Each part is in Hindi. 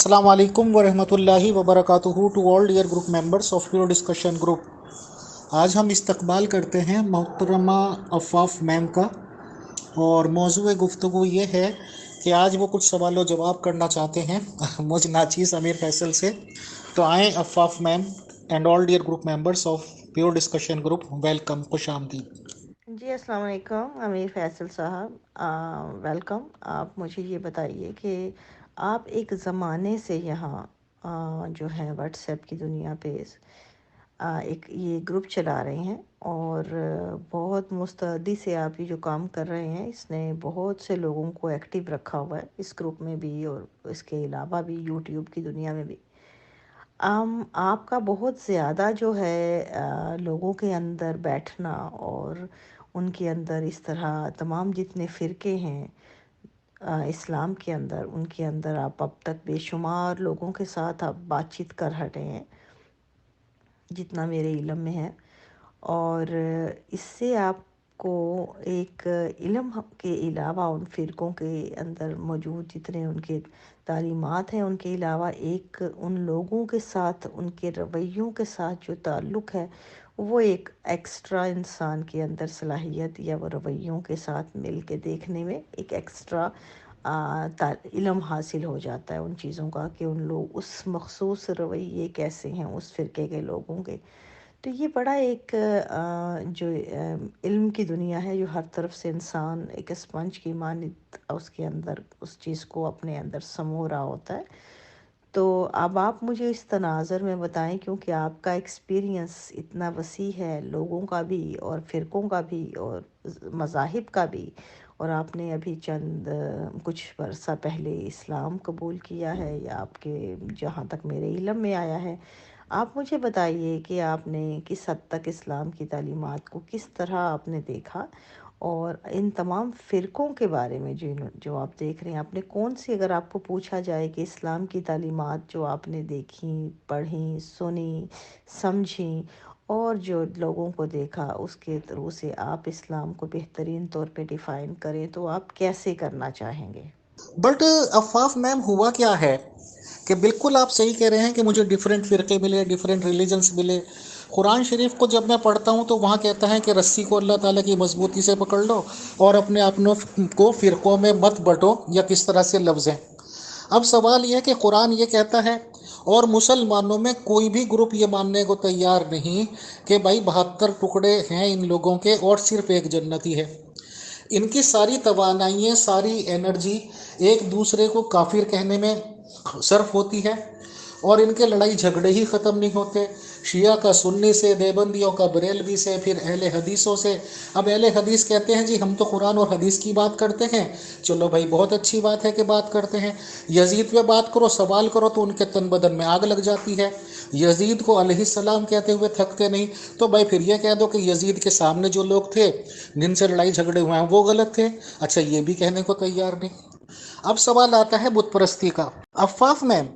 अस्सलाम वालेकुम वरहमतुल्लाहि वबरकातुहू to all dear group members of pure discussion group. आज हम इस्तकबाल करते हैं मोहतरमा अफ़ाफ़ मैम का, और मौजूए गुफ्तगू ये है कि आज वो कुछ सवाल जवाब करना चाहते हैं मुझ नाचीज़ अमीर फैसल से। तो आएँ Afaf ma'am and all dear group members of pure discussion group, welcome, खुश आमदीद। जी अस्सलाम वालेकुम अमीर फैसल साहब, वेलकम। आप मुझे ये बताइए कि आप एक ज़माने से यहाँ जो है व्हाट्सएप की दुनिया पे एक ये ग्रुप चला रहे हैं और बहुत मुस्तैदी से आप ये जो काम कर रहे हैं इसने बहुत से लोगों को एक्टिव रखा हुआ है इस ग्रुप में भी और इसके अलावा भी यूट्यूब की दुनिया में भी। आपका बहुत ज़्यादा जो है लोगों के अंदर बैठना और उनके अंदर इस तरह तमाम जितने फ़िरके हैं इस्लाम के अंदर, उनके अंदर आप अब तक बेशुमार लोगों के साथ आप बातचीत कर हटे हैं, जितना मेरे इल्म में है। और इससे आपको एक इल्म के अलावा उन फ़िरक़ों के अंदर मौजूद जितने उनके तालीमात हैं, उनके अलावा एक उन लोगों के साथ, उनके रवैयों के साथ जो ताल्लुक़ है, वो एक एक्स्ट्रा इंसान के अंदर सलाहियत या वो रवैयों के साथ मिल के देखने में एक एक्स्ट्रा इल्म हासिल हो जाता है उन चीज़ों का कि उन लोग उस मख़सूस रवैये कैसे हैं उस फ़िरके के लोगों के। तो ये बड़ा एक जो इल्म की दुनिया है, जो हर तरफ से इंसान एक स्पंज की मानित उसके अंदर उस चीज़ को अपने अंदर समो रहा होता है। तो अब आप मुझे इस तनाज़ुर में बताएं, क्योंकि आपका एक्सपीरियंस इतना वसी है लोगों का भी और फ़िरक़ों का भी और मज़ाहिब का भी, और आपने अभी चंद कुछ बरसा पहले इस्लाम कबूल किया है या आपके जहाँ तक मेरे इल्म में आया है। आप मुझे बताइए कि आपने किस हद तक इस्लाम की तालीमात को किस तरह आपने देखा, और इन तमाम फ़िरक़ों के बारे में जो आप देख रहे हैं, आपने कौन-सी, अगर आपको पूछा जाए कि इस्लाम की तालीमात जो आपने देखी, पढ़ी, सुनी, समझी और जो लोगों को देखा, उसके थ्रू से आप इस्लाम को बेहतरीन तौर पे डिफ़ाइन करें, तो आप कैसे करना चाहेंगे? बट अफ़ाफ़ मैम, हुआ क्या है कि बिल्कुल आप सही कह रहे हैं कि मुझे डिफरेंट फ़िरके मिले, डिफरेंट रिलीजन्स मिले। कुरान शरीफ को जब मैं पढ़ता हूँ तो वहाँ कहता है कि रस्सी को अल्लाह ताला की मजबूती से पकड़ लो और अपने अपनों को फ़िरक़ों में मत बँटो, या किस तरह से लफ्ज़ हैं। अब सवाल यह है कि कुरान ये कहता है और मुसलमानों में कोई भी ग्रुप ये मानने को तैयार नहीं कि भाई 72 टुकड़े हैं इन लोगों के और सिर्फ एक जन्नती है। इनकी सारी तवानाइयाँ, सारी एनर्जी एक दूसरे को काफिर कहने में सर्फ होती है, और इनके लड़ाई झगड़े ही ख़त्म नहीं होते। शिया का सुन्नी से, देवबंदियों का बरेलवी से, फिर अहले हदीसों से। अब अहले हदीस कहते हैं जी हम तो कुरान और हदीस की बात करते हैं। चलो भाई, बहुत अच्छी बात है कि बात करते हैं। यजीद पे बात करो, सवाल करो तो उनके तन बदन में आग लग जाती है। यजीद को अलैहिस्सलाम कहते हुए थकते नहीं। तो भाई फिर ये कह दो कि यजीद के सामने जो लोग थे जिनसे लड़ाई झगड़े हुए हैं वो गलत थे। अच्छा, ये भी कहने को तैयार नहीं। अब सवाल आता है बुत परस्ती का। अफ़ाफ़ मैम,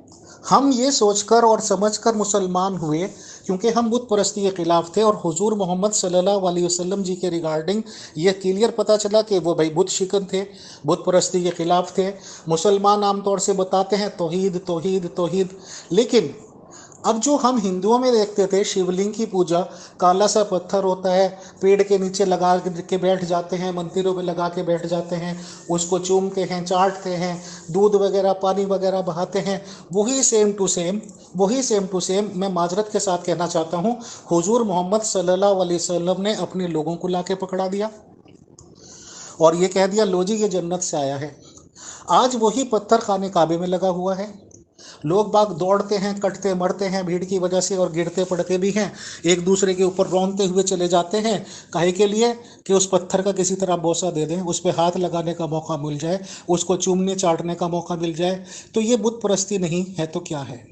हम ये सोचकर और समझकर मुसलमान हुए क्योंकि हम बुत परस्ती के खिलाफ थे, और हुजूर मोहम्मद सल्लल्लाहु अलैहि वसल्लम जी के रिगार्डिंग ये क्लियर पता चला कि वो भाई बुत शिकन थे, बुत परस्ती के खिलाफ थे। मुसलमान आमतौर से बताते हैं तौहीद तौहीद तौहीद, लेकिन अब जो हम हिंदुओं में देखते थे शिवलिंग की पूजा, काला सा पत्थर होता है, पेड़ के नीचे लगा के बैठ जाते हैं, मंदिरों में लगा के बैठ जाते हैं, उसको चूमते हैं, चाटते हैं, दूध वगैरह पानी वगैरह बहाते हैं। वही सेम टू सेम, वही सेम टू सेम मैं माजरत के साथ कहना चाहता हूँ, हुजूर मोहम्मद सल्लल्लाहु अलैहि वसल्लम ने अपने लोगों को लाके पकड़ा दिया और ये कह दिया लो जी ये जन्नत से आया है। आज वही पत्थर खाने काबे में लगा हुआ है। लोग बाग दौड़ते हैं, कटते मरते हैं भीड़ की वजह से, और गिरते पड़ते भी हैं, एक दूसरे के ऊपर रौंदते हुए चले जाते हैं। काहे के लिए? कि उस पत्थर का किसी तरह बोसा दे दें, उस पर हाथ लगाने का मौका मिल जाए, उसको चूमने चाटने का मौका मिल जाए। तो ये बुत परस्ती नहीं है तो क्या है?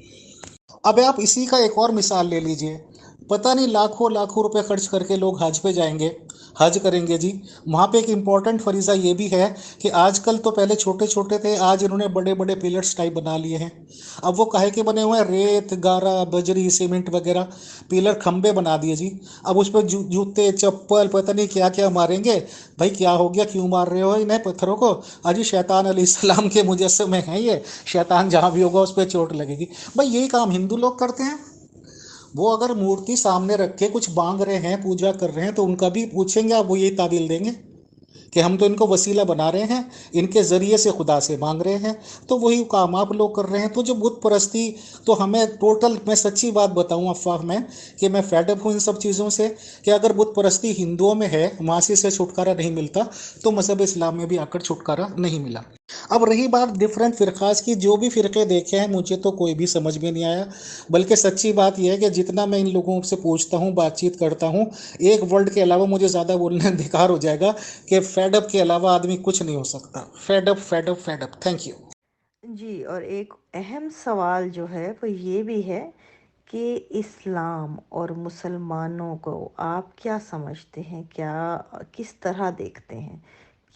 अब आप इसी का एक और मिसाल ले लीजिए। पता नहीं लाखों लाखों रुपए खर्च करके लोग हज पे जाएंगे, हज करेंगे जी। वहाँ पे एक इम्पॉर्टेंट फरीज़ा ये भी है कि आजकल तो पहले छोटे छोटे थे, आज इन्होंने बड़े बड़े पिलर्स टाइप बना लिए हैं। अब वो काहे के बने हुए हैं, रेत गारा बजरी सीमेंट वगैरह, पिलर खंबे बना दिए जी। अब उस पर जूते चप्पल पता नहीं क्या क्या मारेंगे। भाई क्या हो गया, क्यों मार रहे हो इन्हें पत्थरों को? अजी शैतान अलैहिस्सलाम के मुजस्सम है ये, शैतान जहाँ भी होगा उस पर चोट लगेगी। भाई यही काम हिंदू लोग करते हैं। वो अगर मूर्ति सामने रख के कुछ मांग रहे हैं, पूजा कर रहे हैं, तो उनका भी पूछेंगे, आप वो यही ताबील देंगे कि हम तो इनको वसीला बना रहे हैं, इनके ज़रिए से खुदा से मांग रहे हैं। तो वही काम आप लोग कर रहे हैं। तो जो बुत परस्ती, तो हमें टोटल, मैं सच्ची बात बताऊं अफवाह में, कि मैं फेडअप हूँ इन सब चीज़ों से, कि अगर बुत परस्ती हिंदुओं में है, मासी से छुटकारा नहीं मिलता, तो मज़हब इस्लाम में भी आकर छुटकारा नहीं मिला। अब रही बात डिफरेंट फ़िरक़ास की, जो भी फ़िरक़े देखे हैं मुझे तो कोई भी समझ में नहीं आया। बल्कि सच्ची बात यह है कि जितना मैं इन लोगों से पूछता हूँ, बातचीत करता हूँ, एक वर्ड के अलावा मुझे ज़्यादा बोलने बेकार हो जाएगा, कि फेडअप के अलावा आदमी कुछ नहीं हो सकता। Fed up fed up fed up. Thank you. जी, और एक अहम सवाल जो है वो ये भी है कि इस्लाम और मुसलमानों को आप क्या समझते हैं? क्या किस तरह देखते हैं?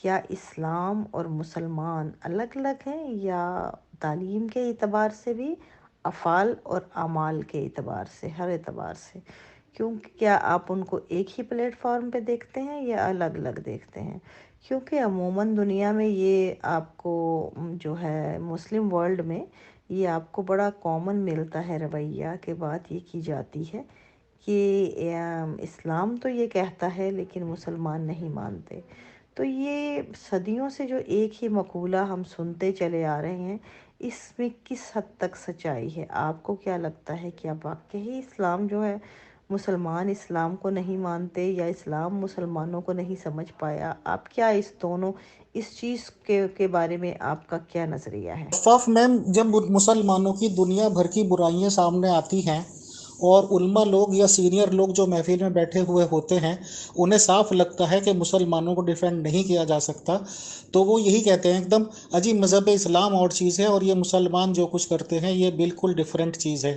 क्या इस्लाम और मुसलमान अलग-अलग हैं, या तालीम के एतबार से भी, अफ़ाल और अमाल के एतबार से, हर एतबार से? क्योंकि क्या आप उनको एक ही प्लेटफ़ॉर्म पे देखते हैं या अलग-अलग देखते हैं? क्योंकि अमूमन दुनिया में ये आपको जो है मुस्लिम वर्ल्ड में ये आपको बड़ा कॉमन मिलता है रवैया, कि बात ये की जाती है कि इस्लाम तो ये कहता है लेकिन मुसलमान नहीं मानते। तो ये सदियों से जो एक ही मकूला हम सुनते चले आ रहे हैं, इसमें किस हद तक सच्चाई है? आपको क्या लगता है, क्या वाक़ई ही इस्लाम जो है मुसलमान इस्लाम को नहीं मानते, या इस्लाम मुसलमानों को नहीं समझ पाया? आप क्या इस दोनों इस चीज़ के बारे में आपका क्या नज़रिया है? अफ़ाफ मैम, जब मुसलमानों की दुनिया भर की बुराइयां सामने आती हैं, और उल्मा लोग या सीनियर लोग जो महफिल में बैठे हुए होते हैं, उन्हें साफ लगता है कि मुसलमानों को डिफेंड नहीं किया जा सकता, तो वो यही कहते हैं एकदम, अजी मज़हब इस्लाम और चीज़ है, और ये मुसलमान जो कुछ करते हैं ये बिल्कुल डिफरेंट चीज़ है।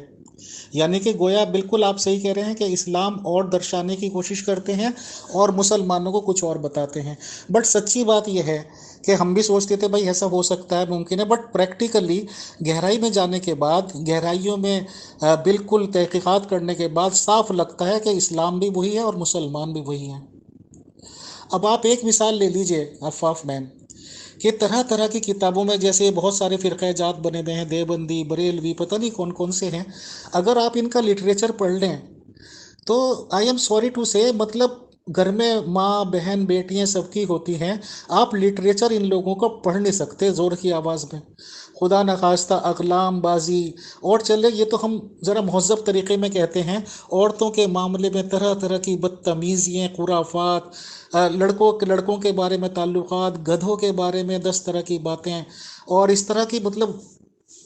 यानी कि गोया बिल्कुल आप सही कह रहे हैं कि इस्लाम और दर्शाने की कोशिश करते हैं, और मुसलमानों को कुछ और बताते हैं। बट सच्ची बात यह है कि हम भी सोचते थे भाई ऐसा हो सकता है, मुमकिन है, बट प्रैक्टिकली गहराई में जाने के बाद, गहराइयों में बिल्कुल तहकीकात करने के बाद साफ लगता है कि इस्लाम भी वही है और मुसलमान भी वही हैं। अब आप एक मिसाल ले लीजिए अफाफ मैम, कि तरह तरह की किताबों में जैसे बहुत सारे फ़िरक़े जात बने हुए हैं, देवबंदी बरेलवी पता नहीं कौन कौन से हैं। अगर आप इनका लिटरेचर पढ़ लें, तो आई एम सॉरी टू से, मतलब घर में माँ बहन बेटियां सबकी होती हैं, आप लिटरेचर इन लोगों को पढ़ नहीं सकते ज़ोर की आवाज़ में। खुदा न खास्ता अकलाम बाजी, और चले ये तो हम ज़रा महज़ब तरीक़े में कहते हैं, औरतों के मामले में तरह तरह की बदतमीज़ियाँ खुराफात, लड़कों के बारे में ताल्लुकात, गधों के बारे में 10 तरह की बातें, और इस तरह की मतलब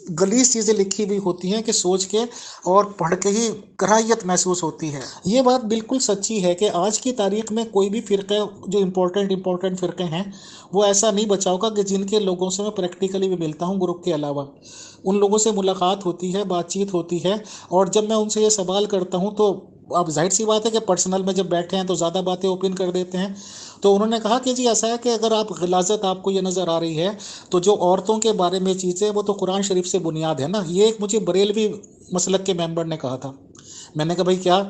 गलीज चीज़ें लिखी हुई होती हैं कि सोच के और पढ़ के ही कराहियत महसूस होती है। ये बात बिल्कुल सच्ची है कि आज की तारीख में कोई भी फ़िरक़ा, जो इम्पोर्टेंट फ़िरक़े हैं, वो ऐसा नहीं बचा होगा कि जिनके लोगों से मैं प्रैक्टिकली भी मिलता हूँ ग्रुप के अलावा। उन लोगों से मुलाकात होती है, बातचीत होती है, और जब मैं उनसे ये सवाल करता हूँ, तो अब जाहिर सी बात है कि पर्सनल में जब बैठे हैं तो ज़्यादा बातें ओपन कर देते हैं। तो उन्होंने कहा कि जी ऐसा है कि अगर आप ग़लाज़त आपको ये नज़र आ रही है, तो जो औरतों के बारे में चीज़ें, वो तो कुरान शरीफ से बुनियाद है ना। ये एक मुझे बरेलवी मसलक के मेंबर ने कहा था। मैंने कहा भाई क्या,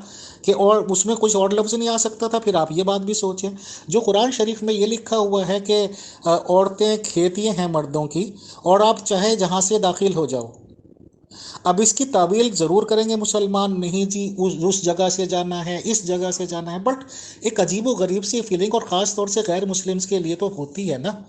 कि और उसमें कुछ और लफ्ज़ नहीं आ सकता था? फिर आप ये बात भी सोचें, जो कुरान शरीफ में ये लिखा हुआ है कि औरतें खेतियाँ हैं मर्दों की, और आप चाहे जहाँ से दाखिल हो जाओ। अब इसकी तावील ज़रूर करेंगे मुसलमान, नहीं जी उस जगह से जाना है, इस जगह से जाना है, बट एक अजीब व गरीब सी फीलिंग, और ख़ास तौर से गैर मुस्लिम्स के लिए तो होती है ना,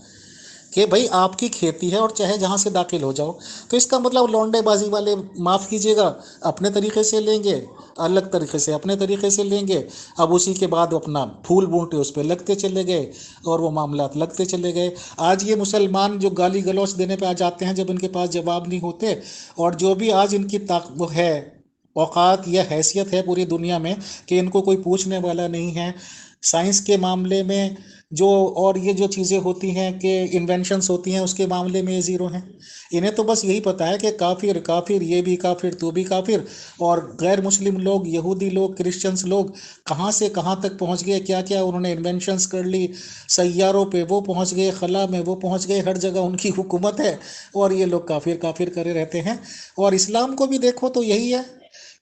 कि भाई आपकी खेती है और चाहे जहाँ से दाखिल हो जाओ। तो इसका मतलब लौंडेबाजी वाले, माफ़ कीजिएगा, अपने तरीके से लेंगे, अलग तरीके से अपने तरीके से लेंगे। अब उसी के बाद अपना फूल बूंटे उस पर लगते चले गए, और वो मामलात लगते चले गए। आज ये मुसलमान जो गाली गलौच देने पे आ जाते हैं जब इनके पास जवाब नहीं होते, और जो भी आज इनकी वो है, औकात या हैसियत है पूरी दुनिया में, कि इनको कोई पूछने वाला नहीं है, साइंस के मामले में जो, और ये जो चीज़ें होती हैं कि इन्वेंशंस होती हैं उसके मामले में ये ज़ीरो हैं। इन्हें तो बस यही पता है कि काफिर काफिर, ये भी काफिर, तू भी काफिर। और गैर मुस्लिम लोग, यहूदी लोग, क्रिश्चियंस लोग कहाँ से कहाँ तक पहुँच गए, क्या क्या उन्होंने इन्वेंशंस कर ली, सैयारों पे वो पहुँच गए, खला में वो पहुँच गए, हर जगह उनकी हुकूमत है, और ये लोग काफिर काफिर करे रहते हैं। और इस्लाम को भी देखो तो यही है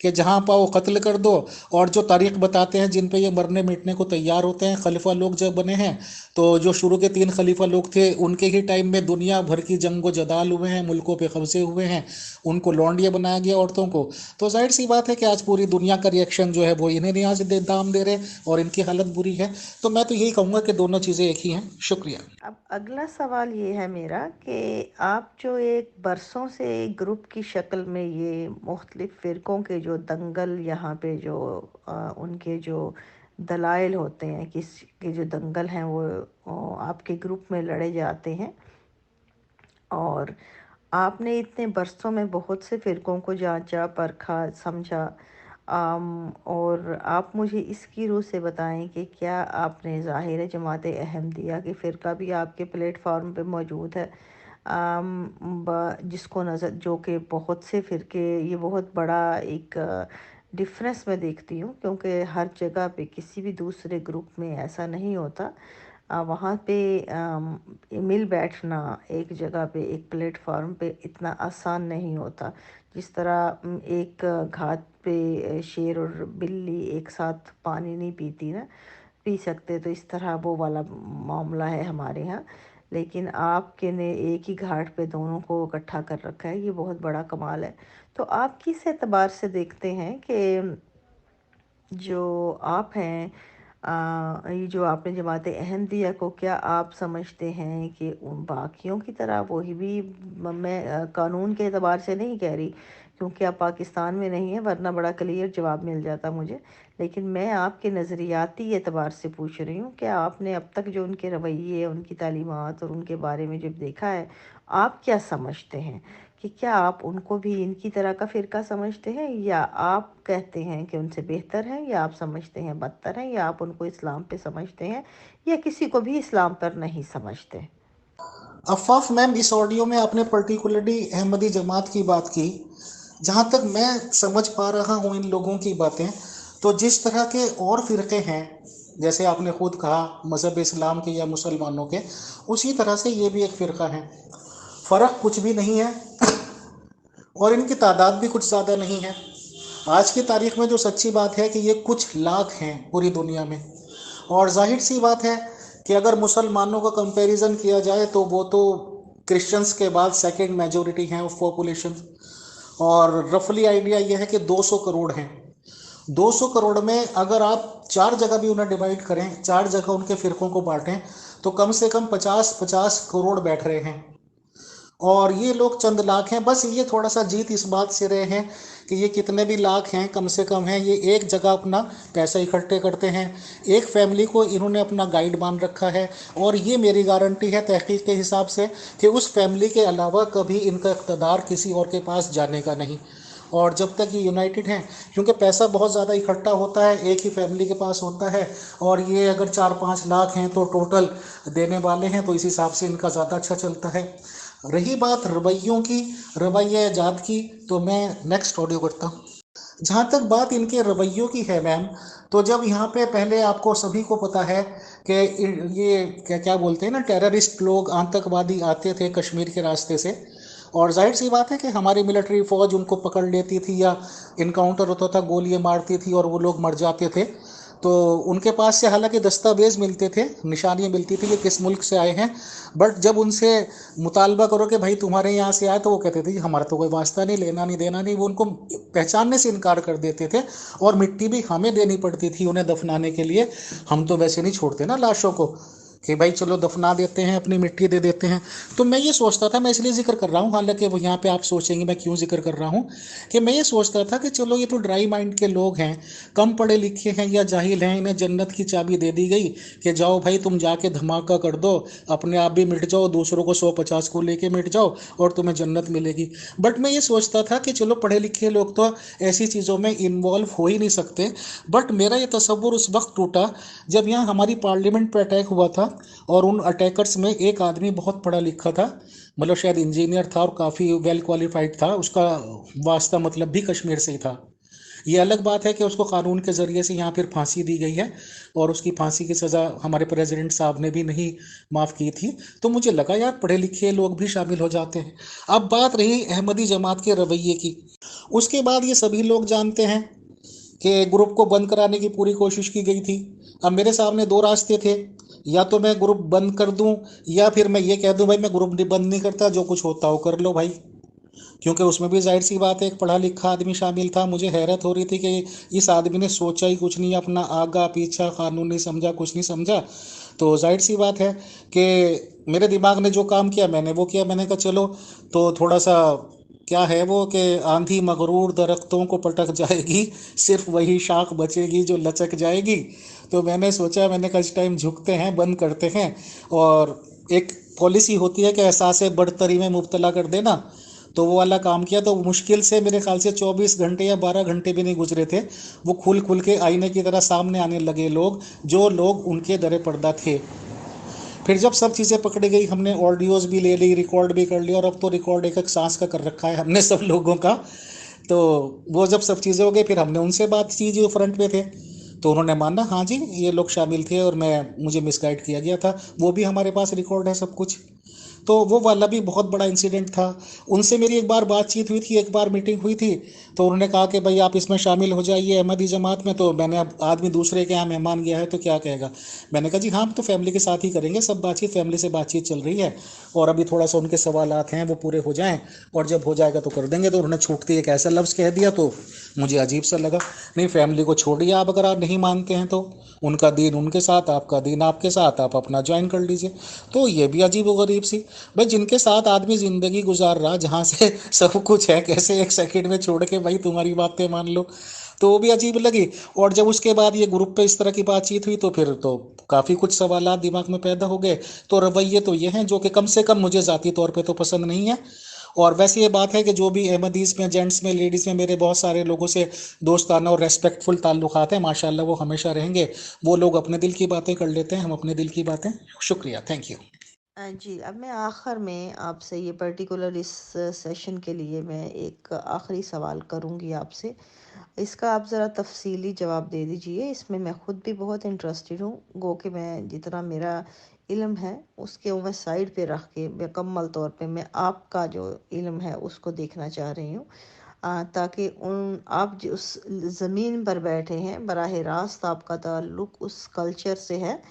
कि जहाँ पाओ कत्ल कर दो। और जो तारीख बताते हैं जिन पे ये मरने मिटने को तैयार होते हैं, खलीफा लोग जब बने हैं, तो जो शुरू के 3 खलीफा लोग थे उनके ही टाइम में दुनिया भर की जंगो जदाल हुए हैं, मुल्कों पे कब्जे हुए हैं, उनको लौंडिया बनाया गया औरतों को। तो जाहिर सी बात है कि आज पूरी दुनिया का रिएक्शन जो है वो इन्हें नहीं आज दाम दे रहे, और इनकी हालत बुरी है। तो मैं तो यही कहूँगा कि दोनों चीज़ें एक ही हैं। शुक्रिया। अब अगला सवाल ये है मेरा कि आप जो एक बरसों से एक ग्रुप की शक्ल में ये मुख्तलिफ फ़िरक़ों के जो दंगल यहाँ पे जो उनके जो दलाइल होते हैं, किस के जो दंगल हैं वो आपके ग्रुप में लड़े जाते हैं, और आपने इतने बरसों में बहुत से फ़िरक़ों को जांचा, परखा, समझा। और आप मुझे इसकी रूह से बताएं कि क्या आपने ज़ाहिर जमात अहमदिया की फ़िरका भी आपके प्लेटफॉर्म पे मौजूद है, जिसको नज़र जो कि बहुत से फ़िरके, ये बहुत बड़ा एक डिफरेंस मैं देखती हूँ, क्योंकि हर जगह पे किसी भी दूसरे ग्रुप में ऐसा नहीं होता। वहाँ पे मिल बैठना एक जगह पे, एक प्लेटफॉर्म पे इतना आसान नहीं होता। जिस तरह एक घाट पे शेर और बिल्ली एक साथ पानी नहीं पीती ना, पी सकते, तो इस तरह वो वाला मामला है हमारे यहाँ। लेकिन आपके ने एक ही घाट पे दोनों को इकट्ठा कर रखा है, ये बहुत बड़ा कमाल है। तो आप किस एतबार से देखते हैं कि जो आप हैं, ये जो आपने जमात अहमदिया को, क्या आप समझते हैं कि उन बाकियों की तरह वही भी, मैं कानून के एतबार से नहीं कह रही क्योंकि आप पाकिस्तान में नहीं है, वरना बड़ा क्लियर जवाब मिल जाता मुझे, लेकिन मैं आपके नज़रियाती एतबार से पूछ रही हूँ कि आपने अब तक जो उनके रवैये, उनकी तालीमात और उनके बारे में जब देखा है, आप क्या समझते हैं कि क्या आप उनको भी इनकी तरह का फ़िरका समझते हैं, या आप कहते हैं कि उनसे बेहतर हैं, या आप समझते हैं बदतर हैं, या आप उनको इस्लाम पे समझते हैं, या किसी को भी इस्लाम पर नहीं समझते? अफ़ाफ मैम, इस ऑडियो में आपने पर्टिकुलरली अहमदी जमात की बात की। जहाँ तक मैं समझ पा रहा हूँ इन लोगों की बातें, तो जिस तरह के और फ़िरक़े हैं, जैसे आपने खुद कहा मज़हब इस्लाम के या मुसलमानों के, उसी तरह से ये भी एक फ़िरक़ा है। फ़र्क कुछ भी नहीं है, और इनकी तादाद भी कुछ ज़्यादा नहीं है। आज की तारीख में जो सच्ची बात है कि ये कुछ लाख हैं पूरी दुनिया में। और जाहिर सी बात है कि अगर मुसलमानों का कंपैरिजन किया जाए तो वो तो क्रिश्चियंस के बाद सेकंड मेजोरिटी हैं ऑफ पॉपुलेशन। और रफली आइडिया ये है कि 200 करोड़ हैं। 200 करोड़ में अगर आप 4 जगह भी उन्हें डिवाइड करें, 4 जगह उनके फ़िरक़ों को बांटें, तो कम से कम 50-50 करोड़ बैठ रहे हैं। और ये लोग चंद लाख हैं। बस ये थोड़ा सा जीत इस बात से रहे हैं कि ये कितने भी लाख हैं, कम से कम हैं, ये एक जगह अपना पैसा इकट्ठे करते हैं। एक फैमिली को इन्होंने अपना गाइड मान रखा है, और ये मेरी गारंटी है तहकीक के हिसाब से कि उस फैमिली के अलावा कभी इनका इक़्तिदार किसी और के पास जाने का नहीं। और जब तक ये यूनाइटेड हैं, क्योंकि पैसा बहुत ज़्यादा इकट्ठा होता है, एक ही फैमिली के पास होता है, और ये अगर 4-5 लाख हैं तो टोटल देने वाले हैं, तो इस हिसाब से इनका ज़्यादा अच्छा चलता है। रही बात रवैयों की, रवैया जात की, तो मैं नेक्स्ट ऑडियो करता हूँ। जहाँ तक बात इनके रवैयों की है मैम, तो जब यहाँ पे पहले आपको सभी को पता है कि ये क्या क्या बोलते हैं ना, टेररिस्ट लोग, आतंकवादी आते थे कश्मीर के रास्ते से, और जाहिर सी बात है कि हमारी मिलिट्री फ़ौज उनको पकड़ लेती थी, या इनकाउंटर होता था, गोलियां मारती थी और वो लोग मर जाते थे। तो उनके पास से हालांकि दस्तावेज़ मिलते थे, निशानियाँ मिलती थी कि किस मुल्क से आए हैं, बट जब उनसे मुतालबा करो कि भाई तुम्हारे यहाँ से आए, तो वो कहते थे कि हमारा तो कोई वास्ता नहीं, लेना नहीं देना नहीं। वो उनको पहचानने से इनकार कर देते थे, और मिट्टी भी हमें देनी पड़ती थी उन्हें दफनाने के लिए। हम तो वैसे नहीं छोड़ते ना लाशों को, कि भाई चलो दफना देते हैं, अपनी मिट्टी दे देते हैं। तो मैं ये सोचता था, मैं इसलिए जिक्र कर रहा हूँ, हालांकि वो यहाँ पे आप सोचेंगे मैं क्यों जिक्र कर रहा हूँ, कि मैं ये सोचता था कि चलो ये तो ड्राई माइंड के लोग हैं, कम पढ़े लिखे हैं या जाहिल हैं, इन्हें जन्नत की चाबी दे दी गई कि जाओ भाई तुम जाके धमाका कर दो, अपने आप भी मिट जाओ, दूसरों को 150 को लेके मिट जाओ और तुम्हें जन्नत मिलेगी। बट मैं ये सोचता था कि चलो पढ़े लिखे लोग तो ऐसी चीज़ों में इन्वॉल्व हो ही नहीं सकते। बट मेरा ये तस्वुर उस वक्त टूटा जब यहाँ हमारी पार्लियामेंट पे अटैक हुआ था, और उन अटैकर्स में एक आदमी बहुत पढ़ा लिखा था, मतलब शायद इंजीनियर था और काफ़ी वेल क्वालिफाइड था, उसका वास्ता मतलब भी कश्मीर से ही था। ये अलग बात है कि उसको कानून के ज़रिए से यहाँ फिर फांसी दी गई है, और उसकी फांसी की सज़ा हमारे प्रेसिडेंट साहब ने भी नहीं माफ़ की थी। तो मुझे लगा यार पढ़े लिखे लोग भी शामिल हो जाते हैं। अब बात रही अहमदी जमात के रवैये की। उसके बाद ये सभी लोग जानते हैं कि ग्रुप को बंद कराने की पूरी कोशिश की गई थी। अब मेरे सामने दो रास्ते थे, या तो मैं ग्रुप बंद कर दूं, या फिर मैं ये कह दूं भाई मैं ग्रुप बंद नहीं करता, जो कुछ होता हो कर लो भाई। क्योंकि उसमें भी जाहिर सी बात है एक पढ़ा लिखा आदमी शामिल था। मुझे हैरत हो रही थी कि इस आदमी ने सोचा ही कुछ नहीं, अपना आगा पीछा कानून नहीं समझा, कुछ नहीं समझा। तो जाहिर सी बात है कि मेरे दिमाग ने जो काम किया मैंने वो किया। मैंने कहा चलो, तो थोड़ा सा क्या है वो कि आंधी मगरूर दरख्तों को पटक जाएगी, सिर्फ वही शाख बचेगी जो लचक जाएगी। तो मैंने सोचा, मैंने कहा इस टाइम झुकते हैं, बंद करते हैं। और एक पॉलिसी होती है कि एहसास बड़तरी में मुब्तला कर देना, तो वो वाला काम किया। तो मुश्किल से मेरे ख्याल से 24 घंटे या 12 घंटे भी नहीं गुजरे थे, वो खुल खुल के आईने की तरह सामने आने लगे लोग, जो लोग उनके दरे पर्दा थे। फिर जब सब चीज़ें पकड़ी गई, हमने ऑडियोज भी ले ली, रिकॉर्ड भी कर लिया, और अब तो रिकॉर्ड एक एक सांस का कर रखा है हमने सब लोगों का। तो वो जब सब चीज़ें हो गई, फिर हमने उनसे बात की जो फ्रंट पे थे। तो उन्होंने माना हाँ जी ये लोग शामिल थे और मैं मुझे मिसगाइड किया गया था। वो भी हमारे पास रिकॉर्ड है सब कुछ। तो वो वाला भी बहुत बड़ा इंसिडेंट था। उनसे मेरी एक बार बातचीत हुई थी, एक बार मीटिंग हुई थी। तो उन्होंने कहा कि भाई आप इसमें शामिल हो जाइए अहमदी जमात में। तो मैंने, अब आदमी दूसरे के यहाँ मेहमान गया है तो क्या कहेगा। मैंने कहा जी हाँ, हम तो फैमिली के साथ ही करेंगे सब बातचीत, फैमिली से बातचीत चल रही है, और अभी थोड़ा सा उनके सवालात हैं वो पूरे हो जाएं, और जब हो जाएगा तो कर देंगे। तो उन्होंने छूटते एक ऐसा लफ्ज़ कह दिया तो मुझे अजीब सा लगा। नहीं, फैमिली को छोड़िए आप, अगर आप नहीं मानते हैं तो उनका दीन उनके साथ, आपका दीन आपके साथ, आप अपना ज्वाइन कर लीजिए। तो ये भी अजीब व गरीब सी, भाई जिनके साथ आदमी जिंदगी गुजार रहा, जहाँ से सब कुछ है, कैसे एक सेकंड में छोड़ के भाई तुम्हारी बातें मान लो। तो वो भी अजीब लगी। और जब उसके बाद ये ग्रुप पे इस तरह की बातचीत हुई तो फिर तो काफ़ी कुछ सवालात दिमाग में पैदा हो गए। तो रवैये तो ये हैं जो कि कम से कम मुझे ज़ाती तौर पे तो पसंद नहीं है। और वैसे ये बात है कि जो भी अहमदीस में, जेंट्स में, लेडीज़ में मेरे बहुत सारे लोगों से दोस्ताना और रेस्पेक्टफुल ताल्लुकात हैं, माशाल्लाह वो हमेशा रहेंगे। वो लोग अपने दिल की बातें कर लेते हैं, हम अपने दिल की बातें। शुक्रिया, थैंक यू। जी, अब मैं आखिर में आपसे ये पर्टिकुलर इस सेशन के लिए मैं एक आखिरी सवाल करूँगी आपसे। इसका आप ज़रा तफसीली जवाब दे दीजिए। इसमें मैं ख़ुद भी बहुत इंटरेस्टेड हूँ, गो कि मैं जितना मेरा इल्म है उसके वो मैं साइड पे रख के मुकम्मल तौर पे मैं आपका जो इल्म है उसको देखना चाह रही हूँ। ताकि उन आप जिस ज़मीन पर बैठे हैं बराह रास्त आपका ताल्लुक़ उस कल्चर से है,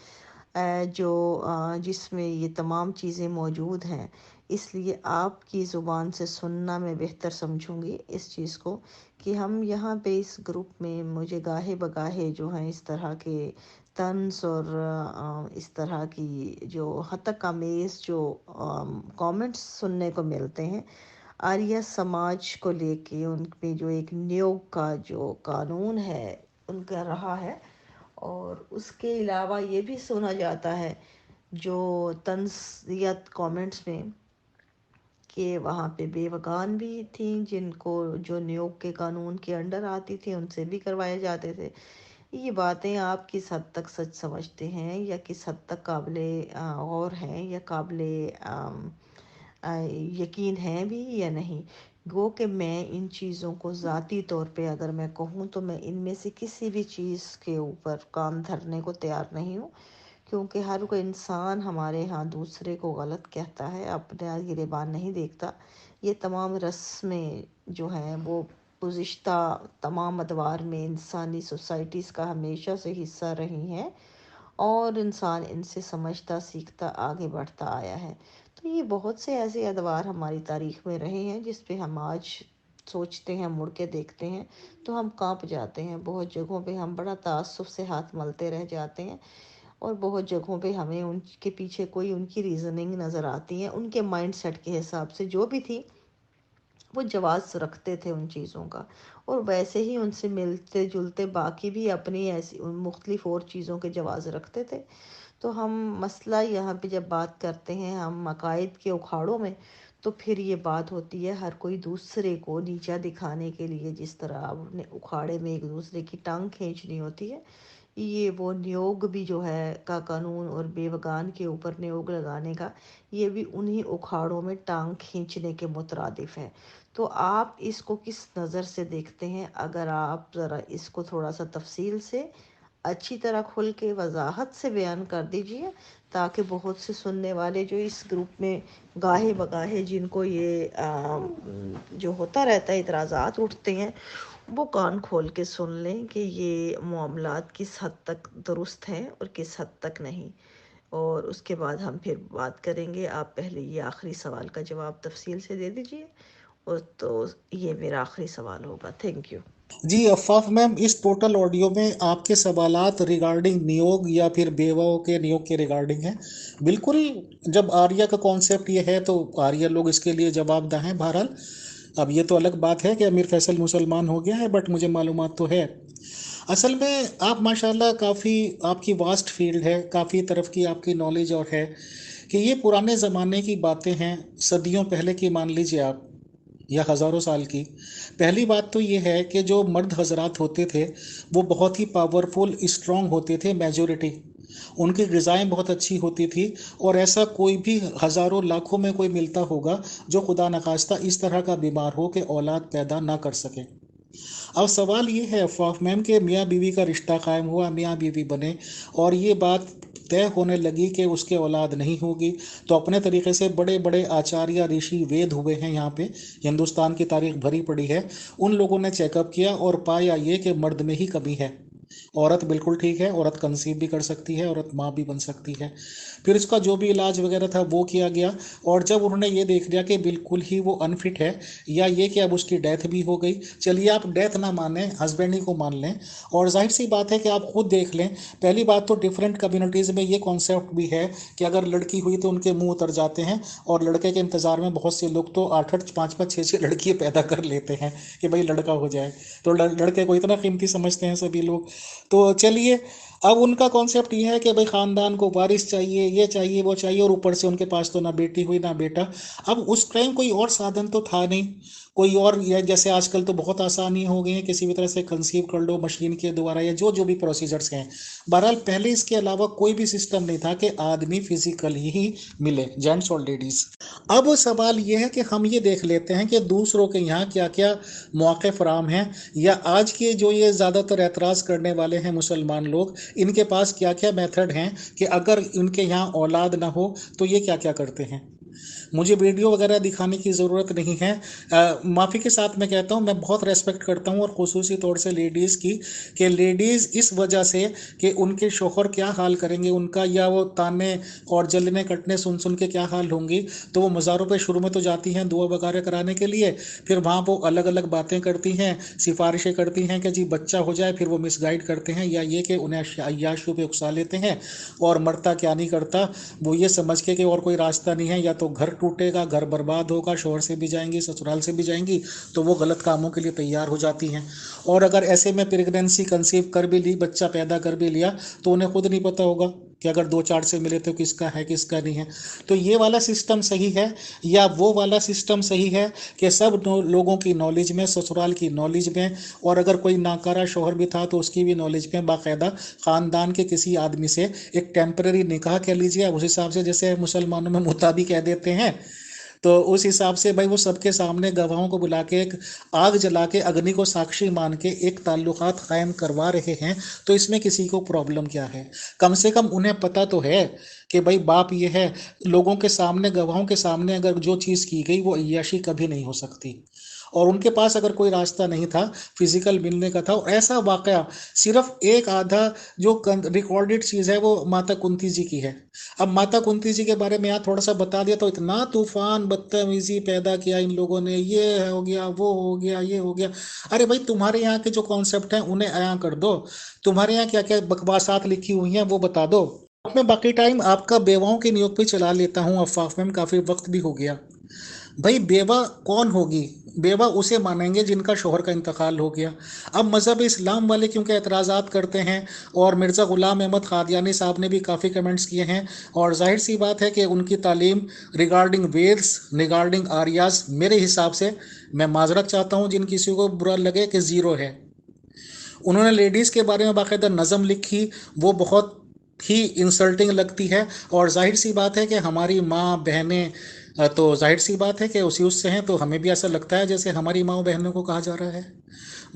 जो जिसमें ये तमाम चीज़ें मौजूद हैं। इसलिए आपकी ज़ुबान से सुनना मैं बेहतर समझूंगी इस चीज़ को, कि हम यहाँ पे इस ग्रुप में मुझे गाहे बगाहे जो हैं इस तरह के तंज और इस तरह की जो हतक आमेज़ जो कमेंट्स सुनने को मिलते हैं आर्य समाज को लेके, उन पे जो एक नियोग का जो कानून है उनका रहा है। और उसके अलावा ये भी सुना जाता है जो तंज़ियत कमेंट्स में, कि वहाँ पे बेवकान भी थी जिनको जो नियोग के कानून के अंडर आती थी, उनसे भी करवाए जाते थे। ये बातें आप किस हद तक सच समझते हैं, या किस हद तक काबिले गौर हैं, या काबिले यकीन है भी या नहीं। गो कि मैं इन चीज़ों को ज़ाती तौर पे अगर मैं कहूँ तो मैं इनमें से किसी भी चीज़ के ऊपर काम धरने को तैयार नहीं हूँ, क्योंकि हर कोई इंसान हमारे यहाँ दूसरे को गलत कहता है, अपने यहाँ गिरेबान नहीं देखता। ये तमाम रस्में जो हैं वो गुज़िश्ता तमाम अदवार में इंसानी सोसाइटीज़ का हमेशा से हिस्सा रही हैं, और इंसान इनसे समझता सीखता आगे बढ़ता आया है। तो ये बहुत से ऐसे अदवार हमारी तारीख़ में रहे हैं जिस पे हम आज सोचते हैं, मुड़ के देखते हैं तो हम कांप जाते हैं। बहुत जगहों पे हम बड़ा ताज्जुब से हाथ मलते रह जाते हैं। और बहुत जगहों पे हमें उनके पीछे कोई उनकी रीज़निंग नज़र आती है, उनके माइंडसेट के हिसाब से जो भी थी, वो जवाज़ रखते थे उन चीज़ों का। और वैसे ही उनसे मिलते-जुलते बाकी भी अपनी ऐसी उन मुख्तलिफ़ और चीज़ों के जवाज़ रखते थे। तो हम मसला यहाँ पे जब बात करते हैं हम अकायद के उखाड़ों में, तो फिर ये बात होती है हर कोई दूसरे को नीचा दिखाने के लिए, जिस तरह अपने उखाड़े में एक दूसरे की टांग खींचनी होती है, ये वो नियोग भी जो है का कानून और बेवगान के ऊपर नियोग लगाने का, ये भी उन्हीं उखाड़ों में टांग खींचने के मुतरादिफ है। तो आप इसको किस नज़र से देखते हैं? अगर आप ज़रा इसको थोड़ा सा तफसील से अच्छी तरह खुल के वजाहत से बयान कर दीजिए, ताकि बहुत से सुनने वाले जो इस ग्रुप में गाहे बगाहे जिनको ये जो होता रहता है इतराज़ात उठते हैं, वो कान खोल के सुन लें कि ये मामलात किस हद तक दुरुस्त हैं और किस हद तक नहीं। और उसके बाद हम फिर बात करेंगे। आप पहले ये आखिरी सवाल का जवाब तफसील से दे दीजिए, और तो ये मेरा आखिरी सवाल होगा। Thank you. जी अफ़ाफ मैम, इस टोटल ऑडियो में आपके सवालात रिगार्डिंग नियोग या फिर बेवाओं के नियोग के रिगार्डिंग है। बिल्कुल। जब आर्या का कॉन्सेप्ट ये है तो आर्या लोग इसके लिए जवाबदेह हैं। बहरहाल अब ये तो अलग बात है कि अमीर फैसल मुसलमान हो गया है, बट मुझे मालूमात तो है। असल में आप माशाल्लाह काफ़ी, आपकी वास्ट फील्ड है, काफ़ी तरफ की आपकी नॉलेज और है कि ये पुराने ज़माने की बातें हैं, सदियों पहले की मान लीजिए आप, या हज़ारों साल की। पहली बात तो ये है कि जो मर्द हजरात होते थे वो बहुत ही पावरफुल स्ट्रांग होते थे, मेजोरिटी। उनकी ग़िज़ाएँ बहुत अच्छी होती थी, और ऐसा कोई भी हज़ारों लाखों में कोई मिलता होगा जो खुदा नखास्ता इस तरह का बीमार हो कि औलाद पैदा ना कर सके। अब सवाल ये है अफ़वाह मैम कि मियाँ बीवी का रिश्ता कायम हुआ, मियाँ बीवी बने, और ये बात तय होने लगी कि उसके औलाद नहीं होगी। तो अपने तरीके से बड़े बड़े आचार्य ऋषि वेद हुए हैं यहाँ पे, हिंदुस्तान की तारीख भरी पड़ी है। उन लोगों ने चेकअप किया और पाया ये कि मर्द में ही कमी है। औरत बिल्कुल ठीक है, औरत कंसीव भी कर सकती है, औरत माँ भी बन सकती है। फिर इसका जो भी इलाज वगैरह था वो किया गया, और जब उन्होंने ये देख लिया कि बिल्कुल ही वो अनफिट है, या ये कि अब उसकी डेथ भी हो गई, चलिए आप डेथ ना माने, हस्बैंड ही को मान लें। और जाहिर सी बात है कि आप खुद देख लें, पहली बात तो डिफरेंट कम्युनिटीज़ में ये कॉन्सेप्ट भी है कि अगर लड़की हुई तो उनके मुंह उतर जाते हैं, और लड़के के इंतज़ार में बहुत से लोग तो 8-8 5-5 6-6 लड़कियाँ पैदा कर लेते हैं कि भाई लड़का हो जाए। तो लड़के को इतना कीमती समझते हैं सभी लोग। तो चलिए, अब उनका कॉन्सेप्ट ये है कि भाई ख़ानदान को वारिस चाहिए, ये चाहिए, वो चाहिए, और ऊपर से उनके पास तो ना बेटी हुई ना बेटा। अब उस टाइम कोई और साधन तो था नहीं, कोई और, ये जैसे आजकल तो बहुत आसानी हो गई है, किसी भी तरह से कंसीव कर लो मशीन के द्वारा, या जो जो भी प्रोसीजर्स हैं। बहरहाल पहले इसके अलावा कोई भी सिस्टम नहीं था कि आदमी फिजिकली ही मिले, जेंट्स और लेडीज। अब सवाल ये है कि हम ये देख लेते हैं कि दूसरों के यहाँ क्या क्या मौके फराम हैं, या आज के जो ये ज़्यादातर एतराज़ करने वाले हैं मुसलमान लोग, इनके पास क्या क्या मेथड हैं कि अगर इनके यहाँ औलाद ना हो तो ये क्या क्या करते हैं। मुझे वीडियो वगैरह दिखाने की ज़रूरत नहीं है। माफ़ी के साथ मैं कहता हूँ, मैं बहुत रेस्पेक्ट करता हूँ, और ख़ुसूसी तौर से लेडीज़ की, कि लेडीज़ इस वजह से कि उनके शोहर क्या हाल करेंगे उनका, या वो ताने और जलने कटने सुन सुन के क्या हाल होंगी, तो वो मज़ारों पे शुरू में तो जाती हैं दुआ वगैरह कराने के लिए, फिर वहाँ वो अलग अलग बातें करती हैं, सिफारिशें करती हैं कि जी बच्चा हो जाए, फिर वो मिसगाइड करते हैं, या ये कि उन्हें अय्याशों पे उकसा लेते हैं, और मरता क्या नहीं करता, वो ये समझ के कि और कोई रास्ता नहीं है, या तो घर टूटेगा, घर बर्बाद होगा, शोहर से भी जाएंगी, ससुराल से भी जाएंगी, तो वो गलत कामों के लिए तैयार हो जाती हैं। और अगर ऐसे में प्रेगनेंसी कंसीव कर भी ली, बच्चा पैदा कर भी लिया, तो उन्हें खुद नहीं पता होगा कि अगर 2-4 से मिले तो किसका है किसका नहीं है। तो ये वाला सिस्टम सही है, या वो वाला सिस्टम सही है कि सब लोगों की नॉलेज में, ससुराल की नॉलेज में, और अगर कोई नाकारा शोहर भी था तो उसकी भी नॉलेज में बाकायदा ख़ानदान के किसी आदमी से एक टेम्पररी निकाह कह लीजिए, उस हिसाब से जैसे मुसलमानों में मुताबिक कह देते हैं, तो उस हिसाब से भाई वो सबके सामने गवाहों को बुला के एक आग जला के अग्नि को साक्षी मान के एक ताल्लुकात कायम करवा रहे हैं, तो इसमें किसी को प्रॉब्लम क्या है। कम से कम उन्हें पता तो है कि भाई बाप ये है, लोगों के सामने, गवाहों के सामने अगर जो चीज़ की गई वो अय्याशी कभी नहीं हो सकती। और उनके पास अगर कोई रास्ता नहीं था फिजिकल मिलने का, था, और ऐसा वाकया सिर्फ एक आधा जो रिकॉर्डेड चीज़ है वो माता कुंती जी की है। अब माता कुंती जी के बारे में यहाँ थोड़ा सा बता दिया तो इतना तूफान बदतमीजी पैदा किया इन लोगों ने, ये हो गया, वो हो गया, ये हो गया। अरे भाई, तुम्हारे यहाँ के जो कॉन्सेप्ट हैं उन्हें अया कर दो, तुम्हारे यहाँ क्या क्या बकवासात लिखी हुई हैं वो बता दो। अब मैं बाकी टाइम आपका बेवाओं के नियोग पे चला लेता हूँ, अफाफ में काफ़ी वक्त भी हो गया। भाई बेवा कौन होगी? बेवा उसे मानेंगे जिनका शोहर का इंतकाल हो गया। अब मज़हब इस्लाम वाले क्योंकि एतराज़ात करते हैं, और मिर्ज़ा ग़ुलाम अहमद क़ादियानी साहब ने भी काफ़ी कमेंट्स किए हैं, और जाहिर सी बात है कि उनकी तालीम रिगार्डिंग वेद्स, रिगार्डिंग आर्यास, मेरे हिसाब से, मैं माजरत चाहता हूँ जिन किसी को बुरा लगे, कि ज़ीरो है। उन्होंने लेडीज़ के बारे में बाकायदा नज़म लिखी, वो बहुत ही इंसल्टिंग लगती है। और जाहिर सी बात है कि हमारी माँ बहनें, तो जाहिर सी बात है कि उसी उससे हैं, तो हमें भी ऐसा लगता है जैसे हमारी माँ बहनों को कहा जा रहा है।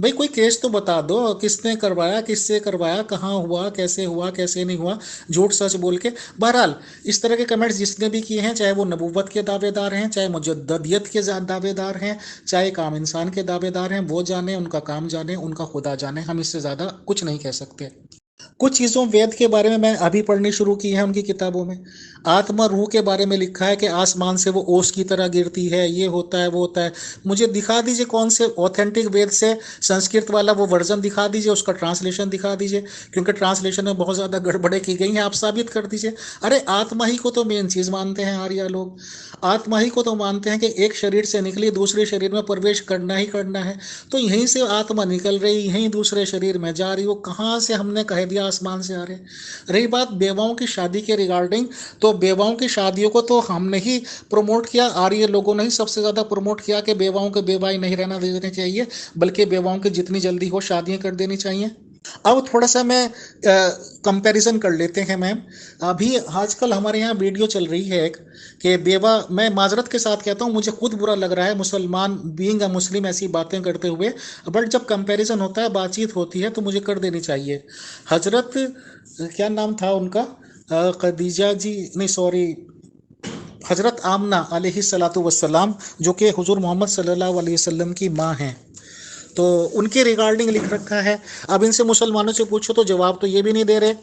भाई कोई केस तो बता दो, किसने करवाया, किससे करवाया, कहाँ हुआ, कैसे नहीं हुआ, झूठ सच बोल के। बहरहाल इस तरह के कमेंट्स जिसने भी किए हैं, चाहे वो नबूवत के दावेदार हैं, चाहे मुजद्दियत के दावेदार हैं, चाहे काम इंसान के दावेदार हैं, वो जाने, उनका काम जाने, उनका खुदा जाने, हम इससे ज़्यादा कुछ नहीं कह सकते। कुछ चीज़ों वेद के बारे में मैं अभी पढ़नी शुरू की है उनकी किताबों में। आत्मा रूह के बारे में लिखा है कि आसमान से वो ओस की तरह गिरती है, ये होता है, वो होता है। मुझे दिखा दीजिए कौन से ऑथेंटिक वेद से संस्कृत वाला वो वर्जन दिखा दीजिए, उसका ट्रांसलेशन दिखा दीजिए, क्योंकि ट्रांसलेशन में बहुत ज़्यादा गड़बड़े की गई हैं, आप साबित कर दीजिए। अरे आत्मा ही को तो मेन चीज़ मानते हैं आर्या लोग। आत्मा ही को तो मानते हैं कि एक शरीर से निकली दूसरे शरीर में प्रवेश करना ही करना है। तो यहीं से आत्मा निकल रही, यहीं दूसरे शरीर में जा रही, वो कहाँ से हमने कह दिया आसमान से आ रहे। रही बात बेवाओं की शादी के रिगार्डिंग, तो बेवाओं की शादियों को तो हमने ही प्रमोट किया, आर्य लोगों ने ही सबसे ज़्यादा प्रमोट किया कि बेवाओं के बेवाई नहीं रहना देने चाहिए, बल्कि बेवाओं की जितनी जल्दी हो शादियां कर देनी चाहिए। अब थोड़ा सा मैं कंपैरिजन कर लेते हैं मैम। अभी आजकल हमारे यहाँ वीडियो चल रही है एक, कि बेवा, मैं माजरत के साथ कहता हूँ, मुझे खुद बुरा लग रहा है मुसलमान बीइंग अ मुस्लिम ऐसी बातें करते हुए, बट जब कंपैरिजन होता है, बातचीत होती है, तो मुझे कर देनी चाहिए। हजरत, क्या नाम था उनका, खदीजा जी, नहीं सॉरी, हजरत आमना अलैहिस्सलातु वस्सलाम, जो कि हुजूर मोहम्मद सल्लल्लाहु अलैहि वसल्लम की माँ हैं, तो उनके रिगार्डिंग लिख रखा है। अब इनसे मुसलमानों से पूछो तो जवाब तो ये भी नहीं दे रहे।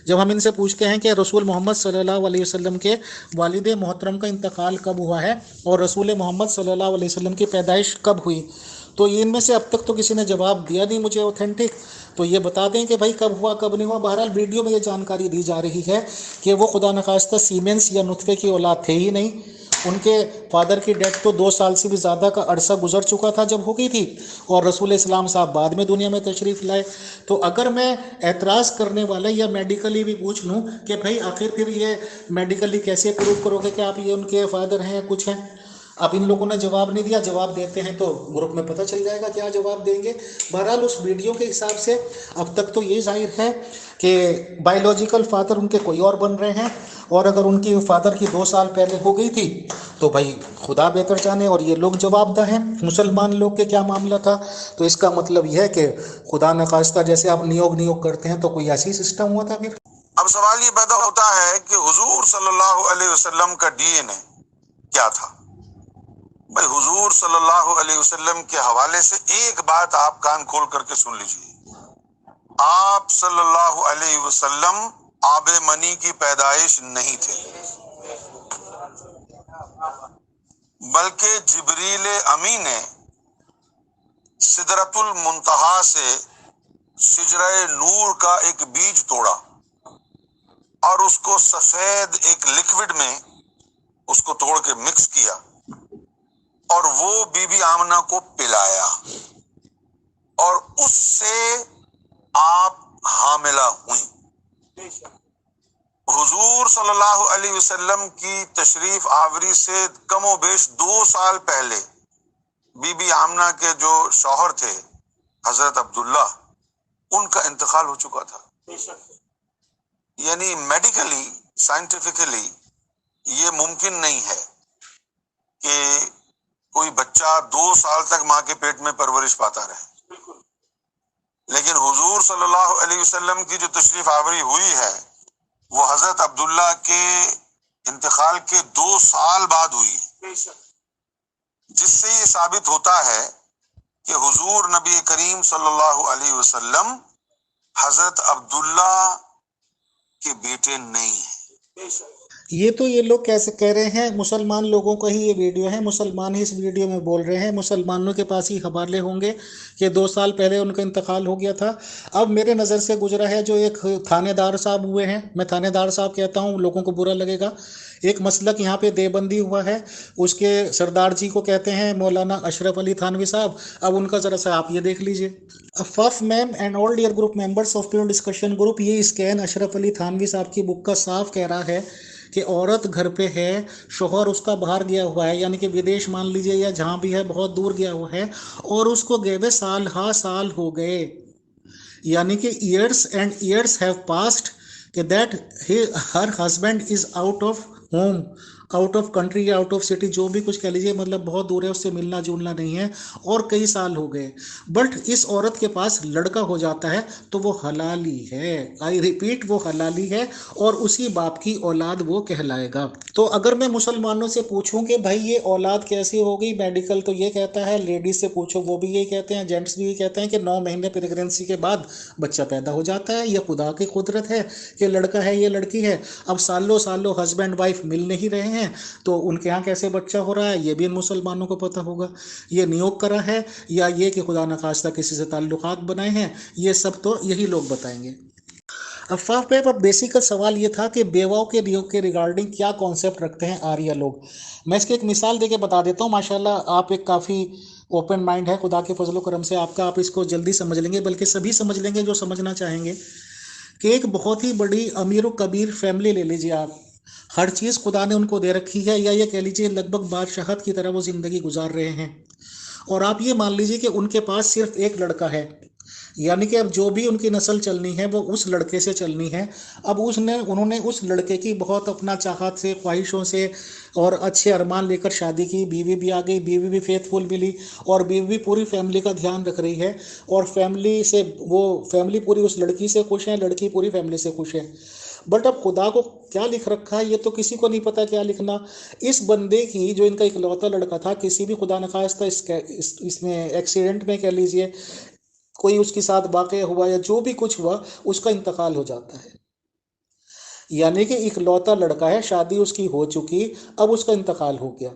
जब हम इनसे पूछते हैं कि रसूल मोहम्मद सल्लल्लाहु अलैहि वसल्लम के वालिद मोहतरम का इंतकाल कब हुआ है, और रसूल मोहम्मद सल्लल्लाहु अलैहि वसल्लम की पैदाइश कब हुई, तो ये इनमें से अब तक तो किसी ने जवाब दिया नहीं मुझे ऑथेंटिक। तो ये बता दें कि भाई कब हुआ कब नहीं हुआ। बहरहाल वीडियो में ये जानकारी दी जा रही है कि वो खुदा न खास्ता सीमेंस या नुतफे की औलाद थे ही नहीं। उनके फादर की डेथ तो 2 साल से भी ज़्यादा का अरसा गुजर चुका था जब हो गई थी, और रसूल इस्लाम साहब बाद में दुनिया में तशरीफ़ लाए। तो अगर मैं एतराज़ करने वाला या मेडिकली भी पूछ लूँ कि भाई आखिर फिर ये मेडिकली कैसे प्रूव करोगे कि आप ये उनके फादर हैं, कुछ हैं। अब इन लोगों ने जवाब नहीं दिया, जवाब देते हैं तो ग्रुप में पता चल जाएगा क्या जवाब देंगे। बहरहाल उस वीडियो के हिसाब से अब तक तो ये जाहिर है कि बायोलॉजिकल फादर उनके कोई और बन रहे हैं, और अगर उनकी फादर की 2 साल पहले हो गई थी तो भाई खुदा बेहतर जाने, और ये लोग जवाबदा हैं मुसलमान लोग के क्या मामला था। तो इसका मतलब यह है कि खुदा न खास्ता जैसे आप नियोग करते हैं, तो कोई ऐसी सिस्टम हुआ था फिर। अब सवाल ये पैदा होता है कि हुजूर सल्लल्लाहु अलैहि वसल्लम का डीएनए क्या था। भाई हुजूर सल्लल्लाहु अलैहि वसल्लम के हवाले से एक बात आप कान खोल करके सुन लीजिए। आप सल्लल्लाहु अलैहि वसल्लम आबे मनी की पैदाइश नहीं थे, बल्कि जिब्रील अमी ने सिदरतुल मुंतहा से सिजरे नूर का एक बीज तोड़ा और उसको सफेद एक लिक्विड में उसको तोड़ के मिक्स किया और वो बीबी आमना को पिलाया, और उससे आप हामिला हुई। हुजूर सल्लल्लाहु अलैहि वसल्लम की तशरीफ आवरी से कमो बेश 2 साल पहले बीबी आमना के जो शौहर थे हजरत अब्दुल्ला, उनका इंतकाल हो चुका था। यानी मेडिकली, साइंटिफिकली ये मुमकिन नहीं है कि कोई बच्चा 2 साल तक माँ के पेट में परवरिश पाता रहे। लेकिन हुजूर सल्लल्लाहु अलैहि वसल्लम की जो तशरीफ आवरी हुई है वो हजरत अब्दुल्ला के इंतकाल के 2 साल बाद हुई, जिससे ये साबित होता है कि हुजूर नबी करीम सल्लल्लाहु अलैहि वसल्लम हजरत अब्दुल्ला के बेटे नहीं है। ये तो ये लोग कैसे कह रहे हैं, मुसलमान लोगों का ही ये वीडियो है, मुसलमान ही इस वीडियो में बोल रहे हैं, मुसलमानों के पास ही हवाले होंगे कि 2 साल पहले उनका इंतकाल हो गया था। अब मेरे नज़र से गुजरा है जो एक थानेदार साहब हुए हैं, मैं थानेदार साहब कहता हूँ, लोगों को बुरा लगेगा। एक मसलक यहाँ पे देवबंदी हुआ है, उसके सरदार जी को कहते हैं मौलाना अशरफ अली थानवी साहब। अब उनका ज़रा सा आप ये देख लीजिए। फफ ma'am and all dear group members of pure discussion group, ये स्कैन अशरफ अली थानवी साहब की बुक का साफ कह रहा है कि औरत घर पे है, शोहर उसका बाहर गया हुआ है, यानी कि विदेश मान लीजिए या जहाँ भी है बहुत दूर गया हुआ है, और उसको गए हुए साल हो गए, यानी कि years and years have passed, कि that her husband is out of home, out of country या आउट ऑफ सिटी, जो भी कुछ कह लीजिए, मतलब बहुत दूर है, उससे मिलना जुलना नहीं है, और कई साल हो गए। बट इस औरत के पास लड़का हो जाता है तो वो हलाली है, आई रिपीट, वो हलाली है, और उसी बाप की औलाद वो कहलाएगा। तो अगर मैं मुसलमानों से पूछूं कि भाई ये औलाद कैसी हो गई, मेडिकल तो ये कहता है, लेडीज से पूछो वो भी यही कहते हैं, जेंट्स भी यही कहते हैं कि 9 महीने प्रेगनेंसी के बाद बच्चा पैदा हो जाता है, ये खुदा की कुदरत है कि लड़का है ये लड़की है। अब सालों सालों हस्बैंड वाइफ मिल नहीं रहे हैं, तो उनके यहाँ कैसे बच्चा हो रहा है ये भी इन मुसलमानों को पता होगा। ये नियोग करा है या ये कि खुदा न खास्ता किसी से ताल्लुकात बनाए हैं, ये सब तो यही लोग बताएंगे। अफवाह पे अब बेसिकल सवाल ये था कि बेवाओं के नियोग के रिगार्डिंग क्या कॉन्सेप्ट रखते हैं आर्या लोग। मैं इसकी एक मिसाल देके बता देता हूँ, माशाल्लाह आप एक काफ़ी ओपन माइंड है, खुदा के फजलो करम से आपका, आप इसको जल्दी समझ लेंगे, बल्कि सभी समझ लेंगे जो समझना चाहेंगे। कि एक बहुत ही बड़ी अमीर कबीर फैमिली ले लीजिए आप, हर चीज़ खुदा ने उनको दे रखी है, या ये कह लीजिए लगभग बादशाहत की तरह वो ज़िंदगी गुजार रहे हैं, और आप ये मान लीजिए कि उनके पास सिर्फ एक लड़का है, यानी कि अब जो भी उनकी नस्ल चलनी है वो उस लड़के से चलनी है। अब उन्होंने उस लड़के की बहुत अपना चाहत से, ख्वाहिशों से और अच्छे अरमान लेकर शादी की, बीवी भी आ गई, बीवी भी फेथफुल मिली, और बीवी भी पूरी फैमिली का ध्यान रख रही है, और फैमिली पूरी उस लड़की से खुश है, लड़की पूरी फैमिली से खुश है। बट अब खुदा को क्या लिख रखा है ये तो किसी को नहीं पता क्या लिखना। इस बंदे की, जो इनका इकलौता लड़का था, किसी भी खुदा न खास्ता इसमें एक्सीडेंट में कह लीजिए, कोई उसके साथ वाकया हुआ या जो भी कुछ हुआ, उसका इंतकाल हो जाता है। यानी कि इकलौता लड़का है, शादी उसकी हो चुकी, अब उसका इंतकाल हो गया।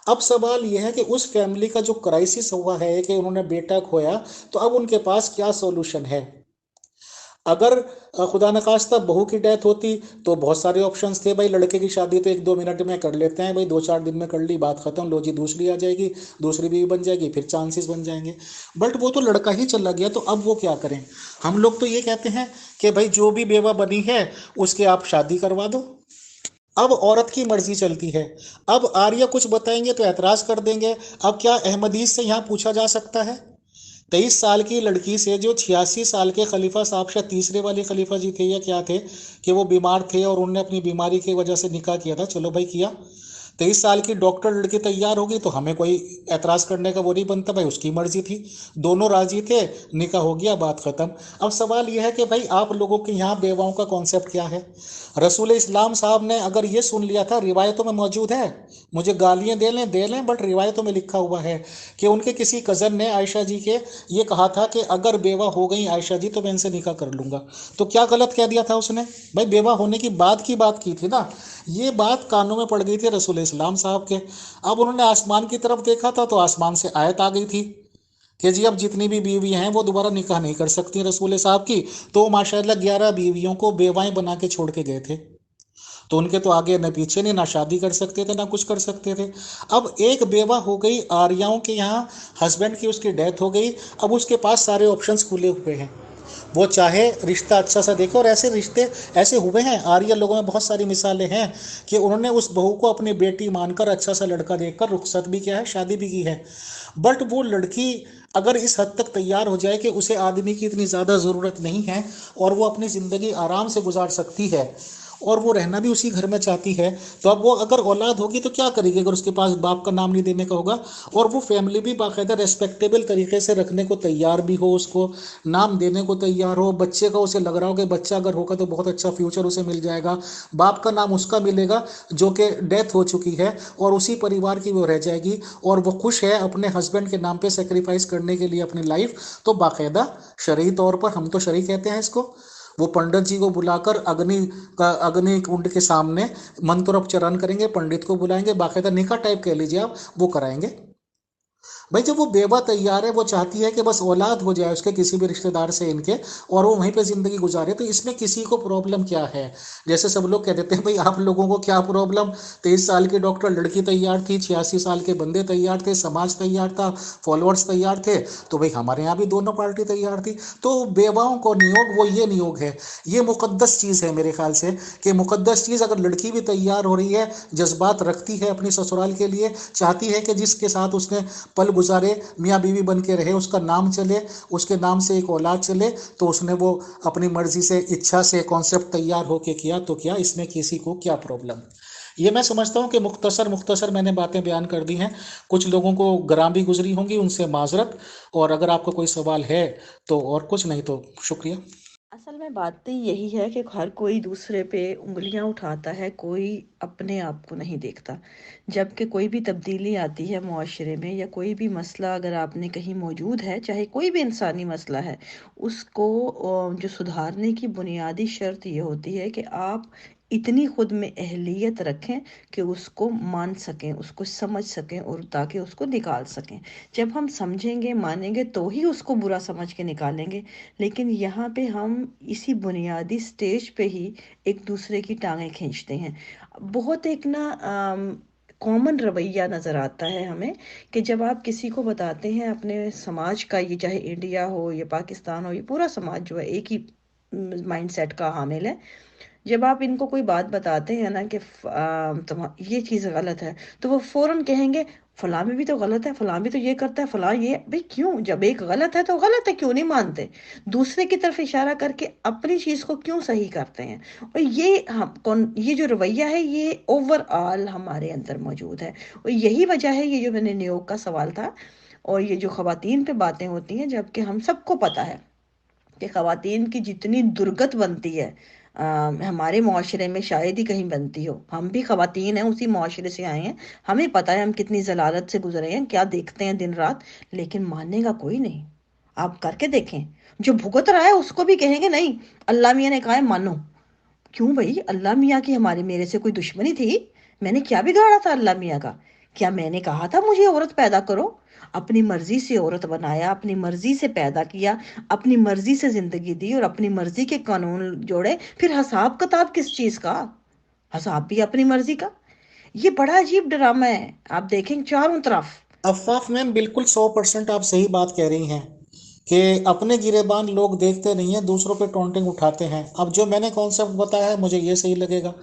अब सवाल यह है कि उस फैमिली का जो क्राइसिस हुआ है कि उन्होंने बेटा खोया, तो अब उनके पास क्या सॉल्यूशन है। अगर खुदा न खास्ता बहू की डेथ होती तो बहुत सारे ऑप्शंस थे, भाई लड़के की शादी तो 1-2 मिनट में कर लेते हैं, भाई 2-4 दिन में कर ली, बात खत्म, लो जी दूसरी आ जाएगी, दूसरी बीवी बन जाएगी, फिर चांसेस बन जाएंगे। बट वो तो लड़का ही चला गया, तो अब वो क्या करें। हम लोग तो ये कहते हैं कि भाई जो भी बेवा बनी है उसके आप शादी करवा दो। अब औरत की मर्जी चलती है। अब आर्य कुछ बताएंगे तो एतराज कर देंगे। अब क्या अहमदीस से यहाँ पूछा जा सकता है 23 साल की लड़की से, जो 86 साल के खलीफा साहब, शायद तीसरे वाले खलीफा जी थे या क्या थे, कि वो बीमार थे और उनने अपनी बीमारी की वजह से निकाह किया था, चलो भाई किया, 23 साल की डॉक्टर लड़की तैयार होगी तो हमें कोई एतराज़ करने का वो नहीं बनता, भाई उसकी मर्जी थी, दोनों राजी थे, निकाह हो गया, बात ख़त्म। अब सवाल यह है कि भाई आप लोगों के यहाँ बेवाओं का कॉन्सेप्ट क्या है। रसूल इस्लाम साहब ने अगर ये सुन लिया था, रिवायतों में मौजूद है, मुझे गालियाँ दे लें बट रिवायतों में लिखा हुआ है कि उनके किसी कज़न ने आयशा जी के ये कहा था कि अगर बेवा हो गई आयशा जी तो मैं इनसे निकाह कर लूँगा। तो क्या गलत कह दिया था उसने, भाई बेवा होने की बाद की बात की थी ना, ये बात कानों में पड़ गई थी रसूल इस्लाम साहब के। अब उन्होंने आसमान की तरफ देखा था तो आसमान से आयत आ गई थी कि जी अब जितनी भी बीवी हैं वो दोबारा निकाह नहीं कर सकती रसूल साहब की। तो माशाल्लाह 11 बीवियों को बेवाएं बना के छोड़ के गए थे, तो उनके तो आगे न पीछे नहीं, ना शादी कर सकते थे ना कुछ कर सकते थे। अब एक बेवा हो गई आर्याओं के यहाँ, हस्बैंड की उसकी डेथ हो गई, अब उसके पास सारे ऑप्शंस खुले हुए हैं, वो चाहे रिश्ता अच्छा सा देखे। और ऐसे रिश्ते ऐसे हुए हैं आर्य लोगों में, बहुत सारी मिसालें हैं कि उन्होंने उस बहू को अपनी बेटी मानकर अच्छा सा लड़का देखकर रुखसत भी किया है, शादी भी की है। बट वो लड़की अगर इस हद तक तैयार हो जाए कि उसे आदमी की इतनी ज़्यादा ज़रूरत नहीं है और वो अपनी ज़िंदगी आराम से गुजार सकती है और वो रहना भी उसी घर में चाहती है, तो अब वो अगर औलाद होगी तो क्या करेगी अगर उसके पास बाप का नाम नहीं देने का होगा, और वो फैमिली भी बाकायदा रेस्पेक्टेबल तरीके से रखने को तैयार भी हो, उसको नाम देने को तैयार हो, बच्चे का उसे लग रहा हो कि बच्चा अगर होगा तो बहुत अच्छा फ्यूचर उसे मिल जाएगा, बाप का नाम उसका मिलेगा जो कि डेथ हो चुकी है और उसी परिवार की वो रह जाएगी, और वो खुश है अपने हस्बैंड के नाम पे सेक्रीफाइस करने के लिए अपनी लाइफ, तो बाकायदा शरई तौर पर, हम तो शरई कहते हैं इसको, वो पंडित जी को बुलाकर अग्नि कुंड के सामने मंत्रोच्चारण करेंगे, पंडित को बुलाएंगे, बाकायदा निकाह टाइप कह लीजिए आप, वो कराएंगे। भाई जब वो बेवा तैयार है, वो चाहती है कि बस औलाद हो जाए उसके किसी भी रिश्तेदार से इनके, और वो वहीं पे जिंदगी गुजारे, तो इसमें किसी को प्रॉब्लम क्या है? जैसे सब लोग कह देते हैं भाई आप लोगों को क्या प्रॉब्लम, 23 साल की डॉक्टर लड़की तैयार थी, 86 साल के बंदे तैयार थे, समाज तैयार था, फॉलोअर्स तैयार थे, तो भाई हमारे यहाँ भी दोनों पार्टी तैयार थी। तो बेवाओं को नियोग वो ये नियोग है, ये मुकद्दस चीज़ है मेरे ख्याल से, कि मुकद्दस चीज़ अगर लड़की भी तैयार हो रही है, जज्बात रखती है अपनी ससुराल के लिए, चाहती है कि जिसके साथ उसने पल गुजारे मियाँ बीवी बन के रहे, उसका नाम चले, उसके नाम से एक औलाद चले, तो उसने वो अपनी मर्जी से, इच्छा से कॉन्सेप्ट तैयार होके किया, तो क्या इसमें किसी को क्या प्रॉब्लम? ये मैं समझता हूँ कि मुख्तसर मैंने बातें बयान कर दी हैं, कुछ लोगों को ग्राम भी गुजरी होंगी, उनसे माजरत। और अगर आपका कोई सवाल है तो, और कुछ नहीं तो शुक्रिया। असल में बात तो यही है कि हर कोई दूसरे पे उंगलियां उठाता है, कोई अपने आप को नहीं देखता। जबकि कोई भी तब्दीली आती है मुआशरे में, या कोई भी मसला अगर आपने कहीं मौजूद है, चाहे कोई भी इंसानी मसला है, उसको जो सुधारने की बुनियादी शर्त ये होती है कि आप इतनी खुद में अहलियत रखें कि उसको मान सकें, उसको समझ सकें, और ताकि उसको निकाल सकें। जब हम समझेंगे, मानेंगे, तो ही उसको बुरा समझ के निकालेंगे। लेकिन यहाँ पे हम इसी बुनियादी स्टेज पे ही एक दूसरे की टांगें खींचते हैं। बहुत एक ना कॉमन रवैया नज़र आता है हमें, कि जब आप किसी को बताते हैं अपने समाज का, ये चाहे इंडिया हो या पाकिस्तान हो, ये पूरा समाज जो है एक ही माइंडसेट का हामिल है। जब आप इनको कोई बात बताते हैं ना कि ये चीज़ गलत है, तो वो फौरन कहेंगे फलां में भी तो गलत है, फलां भी तो ये करता है, फलां ये। भाई क्यों, जब एक गलत है तो गलत है, क्यों नहीं मानते? दूसरे की तरफ इशारा करके अपनी चीज़ को क्यों सही करते हैं? और ये जो रवैया है, ये ओवरऑल हमारे अंदर मौजूद है। और यही वजह है, ये जो मैंने नियोग का सवाल था, और ये जो खवातीन पे बातें होती हैं, जबकि हम सबको पता है कि खवातीन की जितनी दुर्गत बनती है हमारे माशरे में शायद ही कहीं बनती हो। हम भी खवातीन हैं, उसी माशरे से आए हैं, हमें पता है हम कितनी जलालत से गुजरे हैं, क्या देखते हैं दिन रात। लेकिन मानने का कोई नहीं। आप करके देखें, जो भुगत रहा है उसको भी कहेंगे नहीं, अल्लाह मियाँ ने कहा है मानो। क्यों भाई, अल्लाह मियाँ की हमारे मेरे से कोई दुश्मनी थी? मैंने क्या बिगाड़ा था अल्लाह मियाँ का? क्या मैंने कहा था मुझे औरत पैदा करो? अपनी मर्जी से औरत बनाया, अपनी मर्जी से पैदा किया, अपनी मर्जी से जिंदगी दी, और अपनी मर्जी के कानून जोड़े। फिर हिसाब किताब किस चीज का? हिसाब भी अपनी मर्जी का। ये बड़ा अजीब ड्रामा है, आप देखें चारों तरफ। अफ़ाफ मैम बिल्कुल 100% आप सही बात कह रही हैं, कि अपने गिरेबान लोग देखते नहीं हैं, दूसरों पे टोंटिंग उठाते हैं। अब जो मैंने कॉन्सेप्ट बताया है, मुझे ये सही लगेगा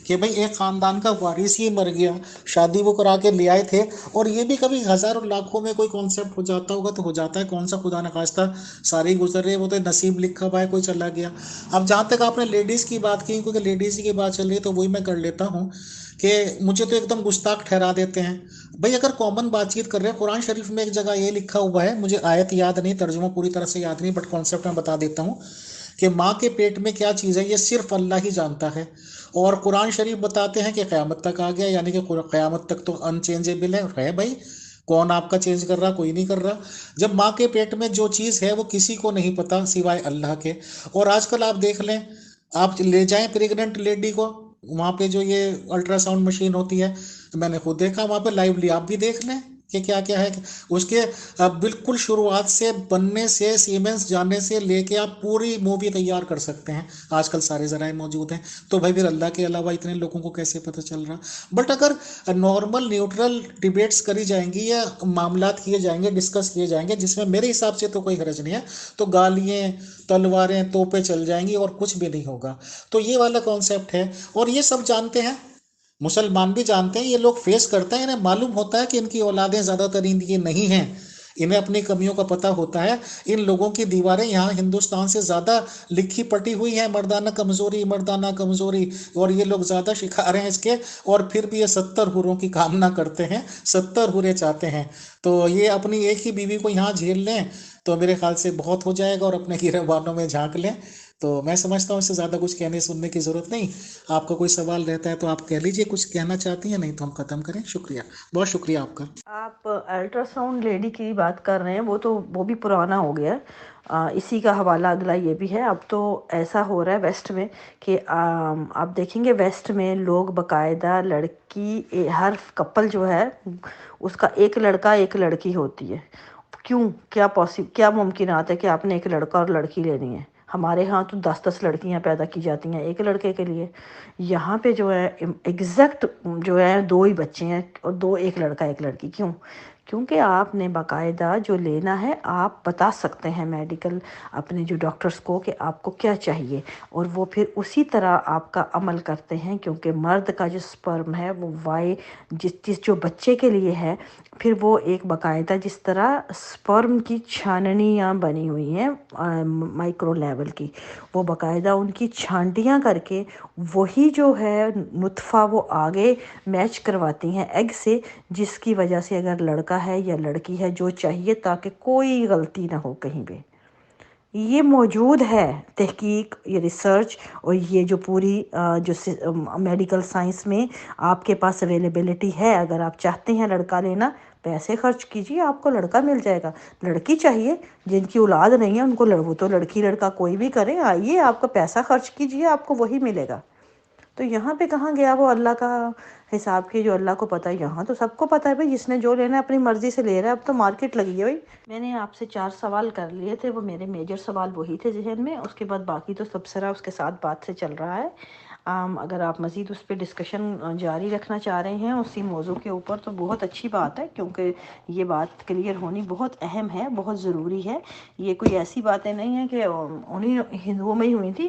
कि भाई एक ख़ानदान का वारिस ही मर गया, शादी वो करा के ले आए थे, और ये भी कभी हज़ारों लाखों में कोई कॉन्सेप्ट हो जाता होगा तो हो जाता है, कौन सा खुदा न खास्ता सारे ही गुजर रहे, वो तो नसीब लिखा हुआ है, कोई चला गया। अब जहाँ तक आपने लेडीज़ की बात की, क्योंकि लेडीज़ की बात चल रही है, तो वही मैं कर लेता हूँ कि मुझे तो एकदम गुस्ताख ठहरा देते हैं। भाई अगर कॉमन बातचीत कर रहे हैं, कुरान शरीफ में एक जगह ये लिखा हुआ है, मुझे आयत याद नहीं, तर्जुमा पूरी तरह से याद नहीं, बट कॉन्सेप्ट मैं बता देता हूँ कि माँ के पेट में क्या चीज़ है ये सिर्फ अल्लाह ही जानता है। और कुरान शरीफ बताते हैं कि क़यामत तक आ गया, यानी कि क़यामत तक तो अनचेंजेबल है भाई, कौन आपका चेंज कर रहा, कोई नहीं कर रहा। जब माँ के पेट में जो चीज़ है वो किसी को नहीं पता सिवाय अल्लाह के। और आजकल आप देख लें, आप ले जाएं प्रेग्नेंट लेडी को, वहाँ पे जो ये अल्ट्रासाउंड मशीन होती है, मैंने खुद देखा वहाँ पे लाइवली, आप भी देख लें कि क्या क्या है उसके। बिल्कुल शुरुआत से बनने से, सीमेंस जाने से लेके आप पूरी मूवी तैयार कर सकते हैं, आजकल सारे जराए मौजूद हैं। तो भाई फिर अल्लाह के अलावा इतने लोगों को कैसे पता चल रहा? बट अगर नॉर्मल न्यूट्रल डिबेट्स करी जाएंगी, या मामलात किए जाएंगे, डिस्कस किए जाएंगे, जिसमें मेरे हिसाब से तो कोई हर्ज नहीं है, तो गालियाँ, तलवारें, तोपें चल जाएंगी और कुछ भी नहीं होगा। तो ये वाला कॉन्सेप्ट है, और ये सब जानते हैं, मुसलमान भी जानते हैं, ये लोग फेस करते हैं, इन्हें मालूम होता है कि इनकी औलादें ज़्यादातर इनकी नहीं हैं, इन्हें अपनी कमियों का पता होता है। इन लोगों की दीवारें यहाँ हिंदुस्तान से ज़्यादा लिखी पटी हुई हैं, मर्दाना कमज़ोरी, मर्दाना कमज़ोरी, और ये लोग ज़्यादा शिकार हैं इसके। और फिर भी ये 70 हुरों की कामना करते हैं, 70 हुरे चाहते हैं। तो ये अपनी एक ही बीवी को यहाँ झेल लें, तो मेरे ख्याल से बहुत हो जाएगा और अपने गिरबानों में झांक लें। तो मैं समझता हूँ इससे ज़्यादा कुछ कहने सुनने की ज़रूरत नहीं। आपका कोई सवाल रहता है तो आप कह लीजिए, कुछ कहना चाहती हैं, नहीं तो हम ख़त्म करें। शुक्रिया, बहुत शुक्रिया आपका। आप अल्ट्रासाउंड लेडी की बात कर रहे हैं, वो भी पुराना हो गया है। इसी का हवाला अगला ये भी है। अब तो ऐसा हो रहा है वेस्ट में कि आप देखेंगे वेस्ट में लोग बाकायदा हर कपल जो है उसका एक लड़का एक लड़की होती है। क्यों? क्या मुमकिनात है कि आपने एक लड़का और लड़की लेनी है? हमारे यहाँ तो 10-10 लड़कियाँ पैदा की जाती हैं एक लड़के के लिए। यहाँ पे जो है एग्जैक्ट जो है 2 ही बच्चे हैं और 2 एक लड़का एक लड़की। क्यों? क्योंकि आपने बाकायदा जो लेना है आप बता सकते हैं मेडिकल अपने जो डॉक्टर्स को कि आपको क्या चाहिए, और वो फिर उसी तरह आपका अमल करते हैं। क्योंकि मर्द का जो स्पर्म है वो वाई जिस जो बच्चे के लिए है, फिर वो एक बाकायदा जिस तरह स्पर्म की छाननियाँ बनी हुई हैं माइक्रो लेवल की, वो बाकायदा उनकी छांटियाँ करके वही जो है नुत्फ़ा वो आगे मैच करवाती हैं एग से, जिसकी वजह से अगर लड़का है या लड़की है जो चाहिए, ताकि कोई गलती ना हो कहीं पे। ये मौजूद है तहकीक, ये रिसर्च और ये जो पूरी जो मेडिकल साइंस में आपके पास अवेलेबिलिटी है। अगर आप चाहते हैं लड़का लेना, पैसे खर्च कीजिए, आपको लड़का मिल जाएगा। लड़की चाहिए, जिनकी औलाद नहीं है उनको वो तो लड़की लड़का कोई भी करें, आइए, आपका पैसा खर्च कीजिए, आपको वही मिलेगा। तो यहाँ पे कहाँ गया वो अल्लाह का हिसाब की, जो अल्लाह को पता है। यहाँ तो सबको पता है भाई, जिसने जो लेना है अपनी मर्जी से ले रहा है। अब तो मार्केट लगी है भाई। मैंने आपसे 4 सवाल कर लिए थे, वो मेरे मेजर सवाल वही थे जहन में। उसके बाद बाकी तो सब सरा उसके साथ बात से चल रहा है। अगर आप मज़ीद उस पर डिस्कशन जारी रखना चाह रहे हैं उसी मौजू के ऊपर, तो बहुत अच्छी बात है, क्योंकि ये बात क्लियर होनी बहुत अहम है, बहुत ज़रूरी है। ये कोई ऐसी बातें नहीं है कि उन्हीं हिंदुओं में ही हुई थी।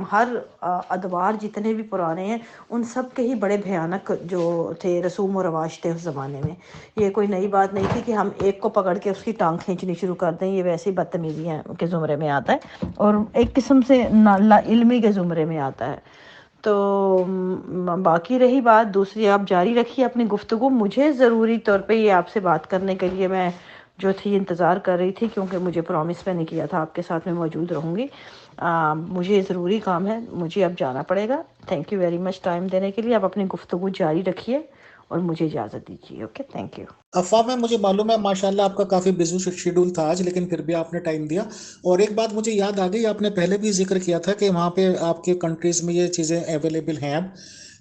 हर अदवार जितने भी पुराने हैं उन सब के ही बड़े भयानक जो थे रसूम और रवाज थे उस ज़माने में। ये कोई नई बात नहीं थी कि हम एक को पकड़ के उसकी टांग खींचनी शुरू कर दें। ये वैसे ही बदतमीजी के ज़ुमरे में आता है और एक किस्म से नाला इल्मी के ज़ुमरे में आता है। तो बाकी रही बात दूसरी, आप जारी रखिए अपनी गुफ्तगू। मुझे ज़रूरी तौर पे ये आपसे बात करने के लिए मैं जो थी इंतज़ार कर रही थी, क्योंकि मुझे प्रॉमिस मैंने किया था आपके साथ में मौजूद रहूँगी। मुझे ज़रूरी काम है, मुझे अब जाना पड़ेगा। Thank you very much time देने के लिए। आप अपनी गुफ्तगू जारी रखिए और मुझे इजाज़त दीजिए। Okay, thank you. अफ़वाह में मुझे मालूम है माशाल्लाह आपका काफ़ी बिजी शेड्यूल था आज, लेकिन फिर भी आपने टाइम दिया। और एक बात मुझे याद आ गई, आपने पहले भी जिक्र किया था कि वहाँ पे आपके कंट्रीज़ में ये चीज़ें अवेलेबल हैं अब,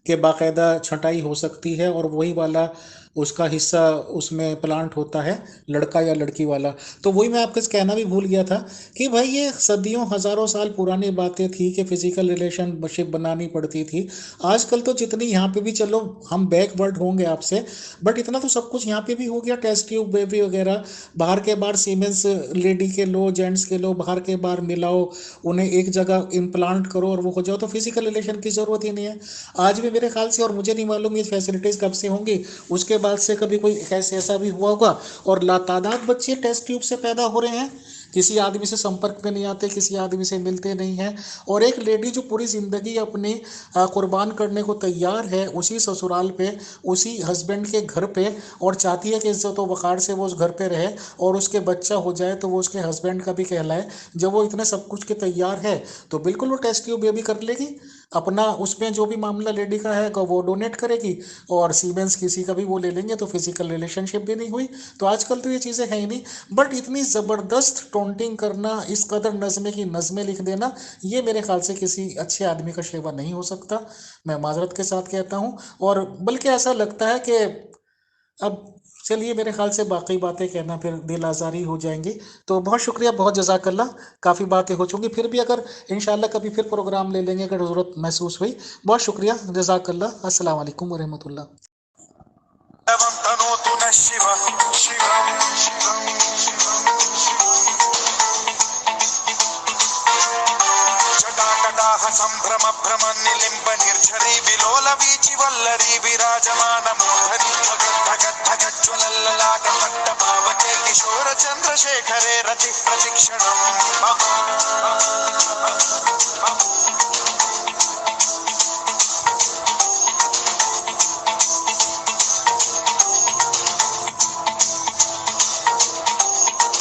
कि बाकायदा छँटाई हो सकती है और वही वाला उसका हिस्सा उसमें प्लांट होता है, लड़का या लड़की वाला। तो वही मैं आपको कहना भी भूल गया था कि भाई ये सदियों हज़ारों साल पुरानी बातें थी कि फ़िज़िकल रिलेशनशिप बनानी पड़ती थी। आजकल तो जितनी यहाँ पे भी, चलो हम बैकवर्ड होंगे आपसे, बट इतना तो सब कुछ यहाँ पे भी हो गया। टेस्ट ट्यूब बेबी वगैरह, बाहर के बाहर सीमेंस लेडी के लो, जेंट्स के लो, बाहर के बाहर मिलाओ, उन्हें एक जगह इम्प्लांट करो और वो हो जाओ, तो फिजिकल रिलेशन की ज़रूरत ही नहीं है आज भी मेरे ख्याल से। और मुझे नहीं मालूम ये फैसिलिटीज़ कब से होंगी, उसके बाद से कभी कोई कैसे ऐसा भी हुआ होगा। और लातादाद बच्चे टेस्ट ट्यूब से पैदा हो रहे हैं, किसी आदमी से संपर्क में नहीं आते, किसी आदमी से मिलते नहीं हैं। और एक लेडी जो पूरी ज़िंदगी अपनी कुर्बान करने को तैयार है उसी ससुराल पे, उसी हस्बैंड के घर पे, और चाहती है कि इज्जत व वक़ार से वो उस घर पे रहे और उसके बच्चा हो जाए तो वो उसके हस्बैंड का भी कहलाए। जब वो इतने सब कुछ के तैयार है तो बिल्कुल वो टेस्ट ट्यूब बेबी कर लेगी अपना। उसमें जो भी मामला लेडी का है वो डोनेट करेगी और सीमेंस किसी का भी वो ले लेंगे, तो फिजिकल रिलेशनशिप भी नहीं हुई। तो आजकल तो ये चीज़ें हैं ही नहीं। बट इतनी ज़बरदस्त टोंटिंग करना, इस कदर नज़्में की नज़्में लिख देना, ये मेरे ख्याल से किसी अच्छे आदमी का शेवा नहीं हो सकता, मैं माजरत के साथ कहता हूँ। और बल्कि ऐसा लगता है कि अब चलिए, मेरे ख्याल से बाकी बातें कहना फिर दिल आज़ारी हो जाएंगी। तो बहुत शुक्रिया, बहुत जज़ाकल्लाह। काफ़ी बातें हो चुकी, फिर भी अगर इंशाल्लाह कभी फिर प्रोग्राम ले लेंगे अगर ज़रूरत महसूस हुई। बहुत शुक्रिया, जज़ाकल्लाह। अस्सलाम वालेकुम व रहमतुल्लाह। एवं तनोतु नः शिवः शिवं शिवं जटाकटाह सम्भ्रम भ्रम निलिम्ब निर्झरी विलोल वीचि वल्लरी विराजमान मूर्धनि भगत् भगत् ज्वलल्ललाट पट्ट पावके किशोर चन्द्रशेखरे रति प्रतिक्षणम्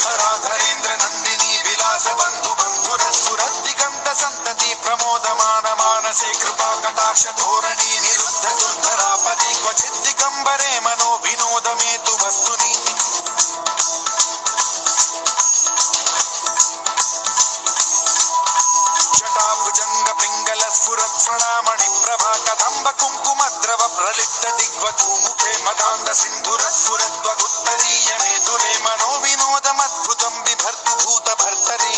धराधरेन्द्र नंदिनी विनोदमान मानसे कृपा कटाक्ष धोरणी निरुद्ध दुर्धरापदि क्वचित् दिगंबरे मनो विनोद में तु वस्तुनि जटाभुजंग पिंगल स्फुरत् स्वर्णामणि प्रभा कदम्ब कुंकुम द्रव प्रलिप्त दिग्वधू मुखे मदांग सिंधुरत् स्फुरद्वगुत्तरीय मेधुरे मनो विनोदमद्भुतं बिभर्ति भूत भर्तरि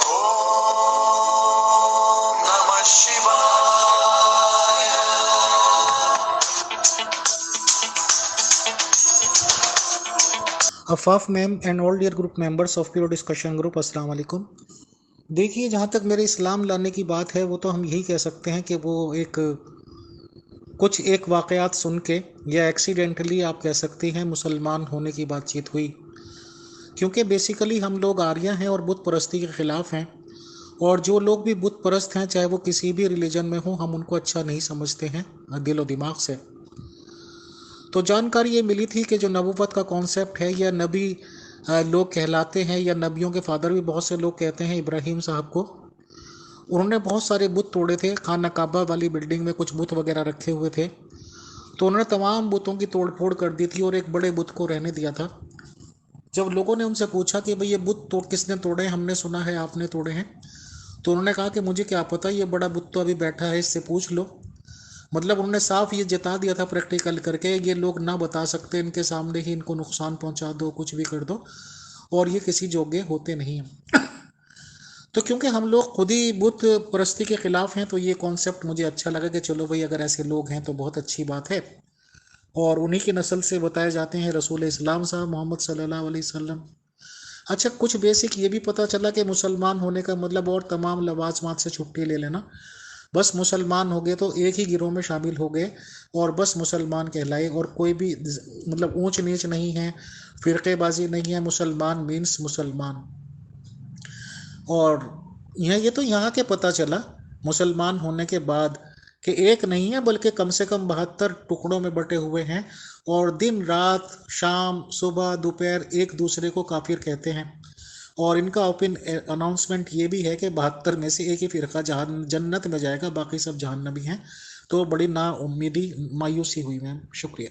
ओम नमः शिवाय। Afaf ma'am and all dear group members of pure discussion group, अस्सलाम वालेकुम। देखिए, जहाँ तक मेरे इस्लाम लाने की बात है वो तो हम यही कह सकते हैं कि वो कुछ एक वाक़यात सुन के या एक्सीडेंटली आप कह सकती हैं मुसलमान होने की बातचीत हुई, क्योंकि बेसिकली हम लोग आर्य हैं और बुत परस्ती के ख़िलाफ़ हैं, और जो लोग भी बुत परस्त हैं चाहे वो किसी भी रिलीजन में हो, हम उनको अच्छा नहीं समझते हैं दिलो दिमाग से। तो जानकारी ये मिली थी कि जो नबूवत का कॉन्सेप्ट है या नबी लोग कहलाते हैं, या नबियों के फादर भी बहुत से लोग कहते हैं, इब्राहिम साहब को, उन्होंने बहुत सारे बुत तोड़े थे। खाना काबा वाली बिल्डिंग में कुछ बुत वगैरह रखे हुए थे, तो उन्होंने तमाम बुतों की तोड़ फोड़ कर दी थी और एक बड़े बुत को रहने दिया था। जब लोगों ने उनसे पूछा कि भाई ये बुत तो किसने तोड़े, हमने सुना है आपने तोड़े हैं, तो उन्होंने कहा कि मुझे क्या पता, ये बड़ा बुत तो अभी बैठा है, इससे पूछ लो। मतलब उन्होंने साफ ये जता दिया था प्रैक्टिकल करके, ये लोग ना बता सकते, इनके सामने ही इनको नुकसान पहुंचा दो, कुछ भी कर दो, और ये किसी जोगे होते नहीं हैं। तो क्योंकि हम लोग खुद ही बुत परस्ती के खिलाफ हैं, तो ये कॉन्सेप्ट मुझे अच्छा लगा कि चलो भाई अगर ऐसे लोग हैं तो बहुत अच्छी बात है, और उन्हीं की नस्ल से बताए जाते हैं रसूल इस्लाम साहब मोहम्मद सल्लल्लाहु अलैहि वसल्लम। अच्छा, कुछ बेसिक ये भी पता चला कि मुसलमान होने का मतलब और तमाम लवाजमात से छुट्टी ले लेना, बस मुसलमान हो गए तो एक ही गिरोह में शामिल हो गए और बस मुसलमान कहलाए, और कोई भी मतलब ऊंच नीच नहीं है, फिरकेबाजी नहीं है, मुसलमान मीन्स मुसलमान। और ये तो यहाँ के पता चला मुसलमान होने के बाद कि एक नहीं है बल्कि कम से कम 72 टुकड़ों में बटे हुए हैं, और दिन रात शाम सुबह दोपहर एक दूसरे को काफिर कहते हैं। और इनका ओपन अनाउंसमेंट ये भी है कि 72 में से एक ही फिरका जन्नत में जाएगा, बाकी सब जहन्नमी हैं। तो बड़ी ना उम्मीदी मायूसी हुई मैम, शुक्रिया।